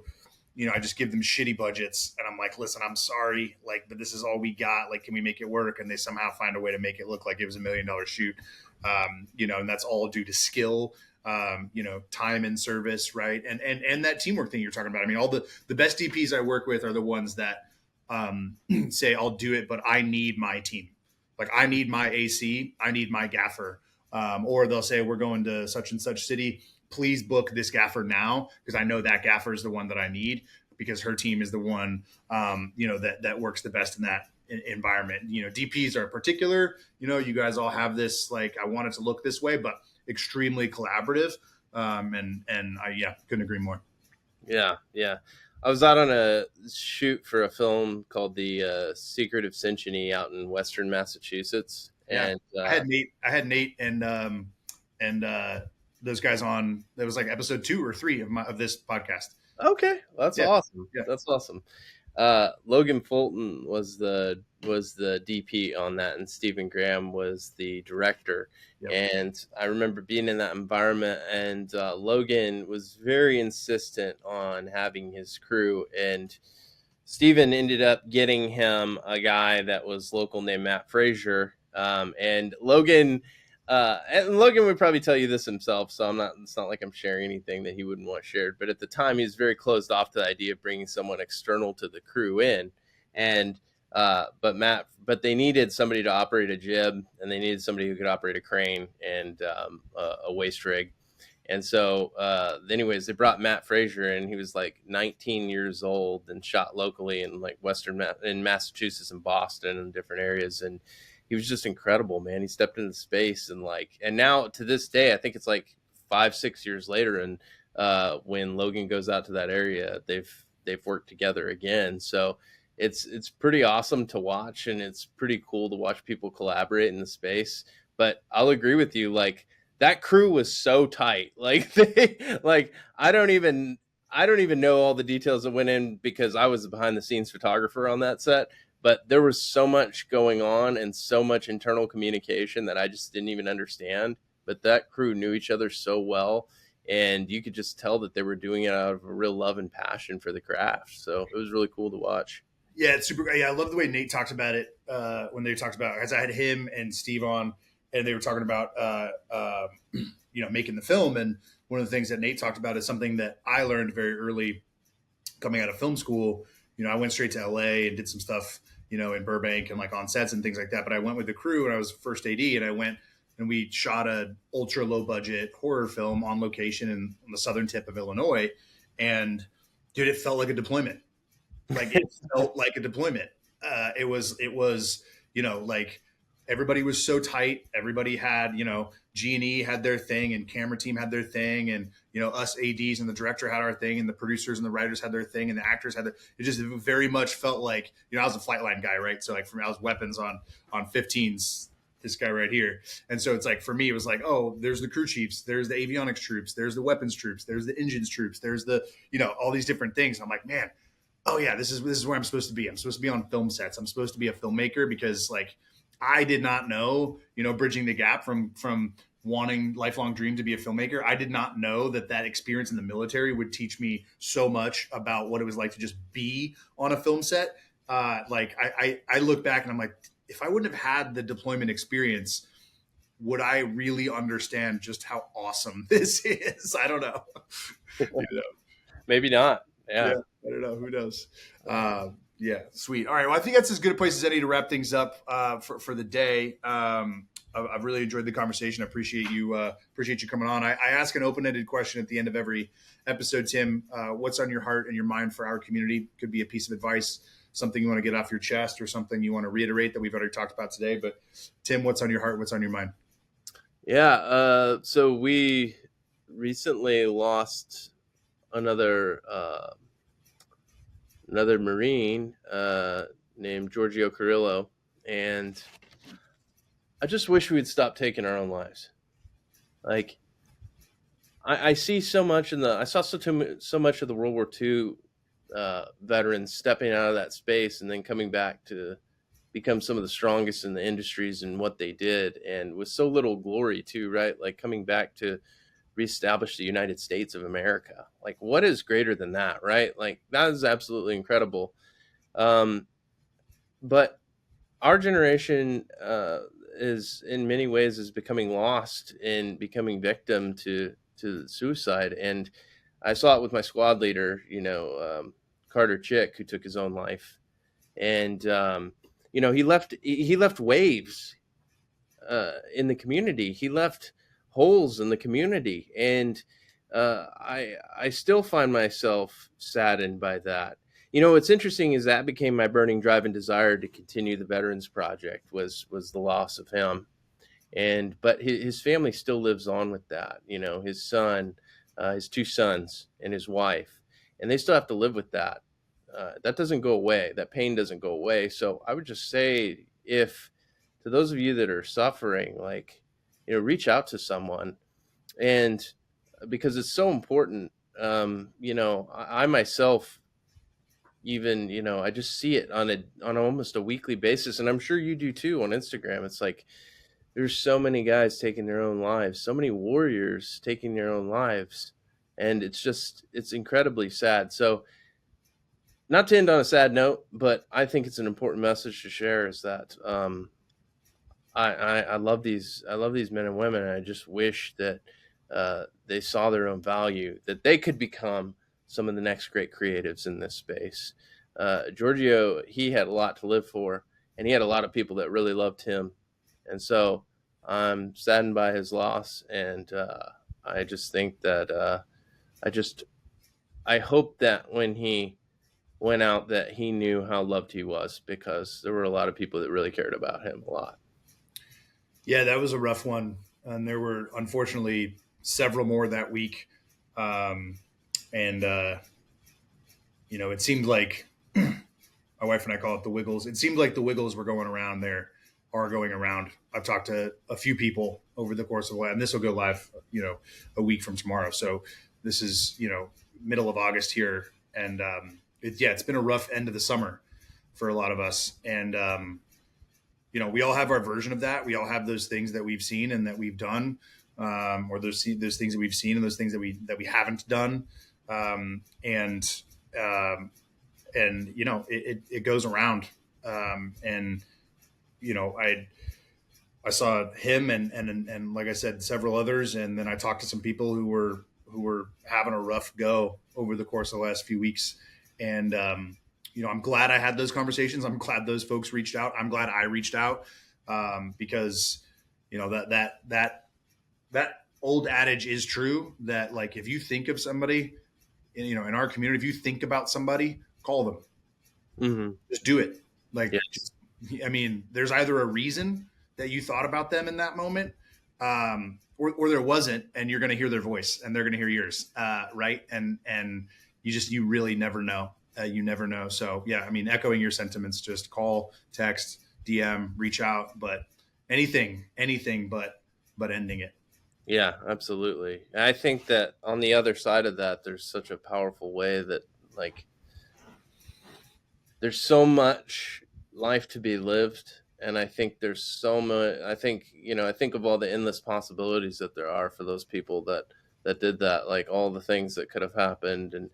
I just give them shitty budgets and I'm like, listen, I'm sorry, like, but this is all we got. Like, can we make it work? And they somehow find a way to make it look like it was $1 million shoot. And that's all due to skill, time and service. Right. And that teamwork thing you're talking about. I mean, all the best DPs I work with are the ones that say, I'll do it, but I need my team. Like, I need my AC, I need my gaffer. Or they'll say, we're going to such and such city. Please book this gaffer now, because I know that gaffer is the one that I need, because her team is the one, that works the best in that environment. DPs are particular. You guys all have this, like, I want it to look this way, but extremely collaborative. And I couldn't agree more. Yeah. I was out on a shoot for a film called The Secret of Cinchony out in Western Massachusetts. And I had Nate and those guys on. That was like episode 2 or 3 of this podcast. Okay, well, that's awesome. Yeah. That's awesome. Logan Fulton was the DP on that, and Stephen Graham was the director. Yep. And I remember being in that environment, and Logan was very insistent on having his crew, and Stephen ended up getting him a guy that was local named Matt Frazier. And Logan would probably tell you this himself, so it's not like I'm sharing anything that he wouldn't want shared. But at the time, he was very closed off to the idea of bringing someone external to the crew in. And but they needed somebody to operate a jib, and they needed somebody who could operate a crane and a waist rig. And so, anyways, they brought Matt Frazier in. He was like 19 years old and shot locally in like in Massachusetts and Boston and different areas. And he was just incredible, man. He stepped into space, and now to this day, I think it's like 5-6 years later, and when Logan goes out to that area, they've worked together again. So it's pretty awesome to watch, and it's pretty cool to watch people collaborate in the space. But I'll agree with you, like, that crew was so tight. Like I don't even know all the details that went in because I was the behind the scenes photographer on that set. But there was so much going on and so much internal communication that I just didn't even understand. But that crew knew each other so well, and you could just tell that they were doing it out of a real love and passion for the craft. So it was really cool to watch. Yeah, it's super great. Yeah, I love the way Nate talked about it when they talked about, as I had him and Steve on, and they were talking about making the film. And one of the things that Nate talked about is something that I learned very early coming out of film school. I went straight to LA and did some stuff, in Burbank and like on sets and things like that. But I went with the crew when I was first AD, and I went and we shot a ultra low budget horror film on location on the southern tip of Illinois. And dude, it felt like a deployment. Like it felt like a deployment. It was, like everybody was so tight. Everybody had, G&E had their thing and camera team had their thing. And, us ADs and the director had our thing and the producers and the writers had their thing and the actors had it just very much felt like, I was a flight line guy, right? So like for me, I was weapons on 15s, this guy right here. And so it's like, for me, it was like, oh, there's the crew chiefs, there's the avionics troops, there's the weapons troops, there's the engines troops, there's the, all these different things. I'm like, man, oh yeah, this is where I'm supposed to be. I'm supposed to be on film sets. I'm supposed to be a filmmaker because like I did not know, bridging the gap from wanting lifelong dream to be a filmmaker. I did not know that experience in the military would teach me so much about what it was like to just be on a film set. I look back and I'm like, if I wouldn't have had the deployment experience, would I really understand just how awesome this is? I don't know. Maybe not. Yeah. I don't know. Who knows? Yeah, sweet. All right. Well, I think that's as good a place as any to wrap things up for the day. I've really enjoyed the conversation. I appreciate you coming on. I ask an open-ended question at the end of every episode, Tim. What's on your heart and your mind for our community? Could be a piece of advice, something you want to get off your chest, or something you want to reiterate that we've already talked about today. But Tim, what's on your heart? What's on your mind? Yeah. So we recently lost another Marine named Giorgio Carrillo, and I just wish we'd stop taking our own lives. Like I see so much I saw so much of the World War II veterans stepping out of that space and then coming back to become some of the strongest in the industries and what they did, and with so little glory too, right? Like coming back to reestablish the United States of America. Like what is greater than that, right? Like that is absolutely incredible. But our generation is in many ways is becoming lost in becoming victim to suicide. And I saw it with my squad leader, Carter Chick, who took his own life. And, he left waves in the community. He left holes in the community. And I still find myself saddened by that. What's interesting is that became my burning drive and desire to continue the Veterans Project was the loss of him. But his family still lives on with that, his son, his two sons and his wife, and they still have to live with that. That doesn't go away. That pain doesn't go away. So I would just say, if to those of you that are suffering, like, reach out to someone, and because it's so important. I myself, even, I just see it on almost a weekly basis. And I'm sure you do too on Instagram. It's like, there's so many guys taking their own lives, so many warriors taking their own lives. And it's incredibly sad. So not to end on a sad note, but I think it's an important message to share is that, I love these men and women. And I just wish that, they saw their own value, that they could become some of the next great creatives in this space. Giorgio, he had a lot to live for, and he had a lot of people that really loved him. And so I'm saddened by his loss. And I just think that I hope that when he went out that he knew how loved he was, because there were a lot of people that really cared about him a lot. Yeah, that was a rough one. And there were, unfortunately, several more that week. It seemed like my wife and I call it the Wiggles. It seemed like the Wiggles were going around there are going around. I've talked to a few people over the course of the, and this will go live, a week from tomorrow. So this is, middle of August here. And it's been a rough end of the summer for a lot of us. And, we all have our version of that. We all have those things that we've seen and that we've done, or those things that we've seen and those things that we haven't done. It goes around. I saw him and like I said, several others. And then I talked to some people who were having a rough go over the course of the last few weeks. And, I'm glad I had those conversations. I'm glad those folks reached out. I'm glad I reached out, because, that old adage is true, that like, if you think of somebody, in our community, if you think about somebody, call them. Mm-hmm. Just do it. Like, yes. There's either a reason that you thought about them in that moment, or there wasn't, and you're going to hear their voice and they're going to hear yours. Right. And you really never know. You never know. So yeah, echoing your sentiments, just call, text, DM, reach out, but anything but ending it. Yeah, absolutely. And I think that on the other side of that, there's such a powerful way that, like, there's so much life to be lived. And I think there's so much, I think of all the endless possibilities that there are for those people that did that, like all the things that could have happened, and,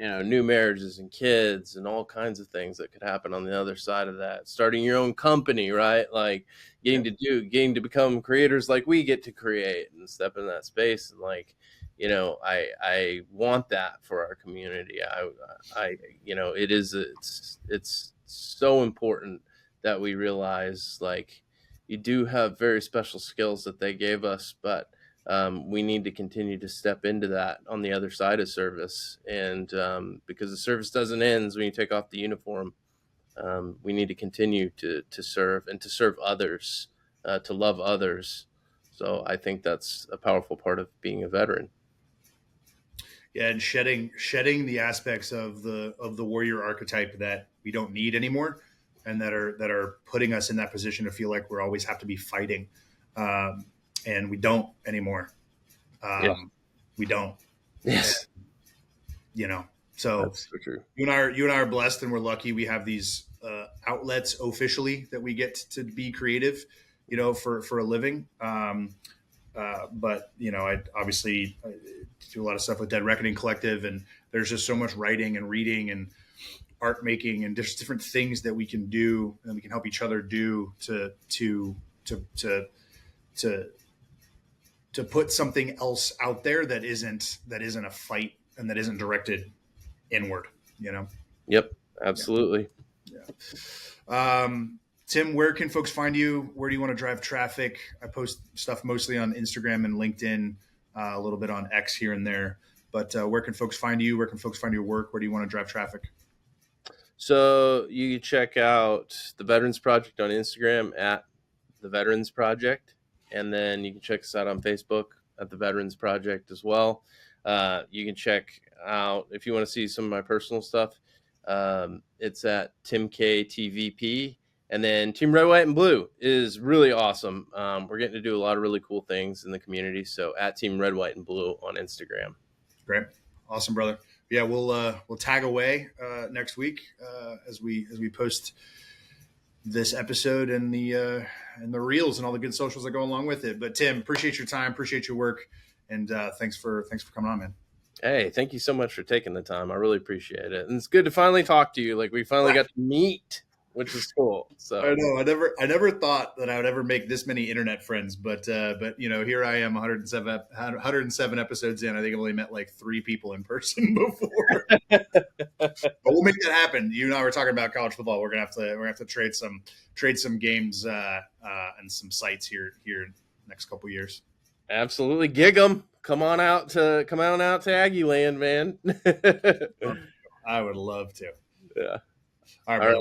new marriages and kids and all kinds of things that could happen on the other side of that. Starting your own company, right? Like getting to become creators like we get to create and step in that space. And like, I want that for our community. It's so important that we realize, like, you do have very special skills that they gave us, but we need to continue to step into that on the other side of service. And because the service doesn't end when you take off the uniform, we need to continue to serve and to serve others, to love others. So I think that's a powerful part of being a veteran. Yeah, and shedding the aspects of the warrior archetype that we don't need anymore, and that are putting us in that position to feel like we always have to be fighting. And we don't anymore. We don't. Yes. And, so that's so true. You and I are blessed, and we're lucky. We have these outlets officially that we get to be creative, for a living. But I obviously do a lot of stuff with Dead Reckoning Collective, and there's just so much writing and reading and art making and just different things that we can do and we can help each other do to put something else out there that isn't a fight and that isn't directed inward, Yep, absolutely. Yeah. Tim, where can folks find you? Where do you want to drive traffic? I post stuff mostly on Instagram and LinkedIn, a little bit on X here and there, but where can folks find you? Where can folks find your work? Where do you want to drive traffic? So you can check out the Veterans Project on Instagram at the Veterans Project. And then you can check us out on Facebook at the Veterans Project as well. You can check out, if you want to see some of my personal stuff, it's at Tim K TVP. And then Team Red, White, and Blue is really awesome. We're getting to do a lot of really cool things in the community. So at Team Red, White, and Blue on Instagram. Great. Awesome, brother. Yeah, we'll tag away next week as we post this episode and the reels and all the good socials that go along with it. But Tim, appreciate your time, appreciate your work, and thanks for coming on, man. Hey, thank you so much for taking the time. I really appreciate it, and it's good to finally talk to you. Like, we finally got to meet, which is cool. So I know I never thought that I would ever make this many internet friends, but here I am, 107 episodes in. I think I've only met like 3 people in person before. But we'll make that happen. You and I were talking about college football. We're gonna have to trade some games and some sites here next couple of years. Absolutely, gig 'em. Come on out to Aggie Land, man. I would love to. Yeah. All right.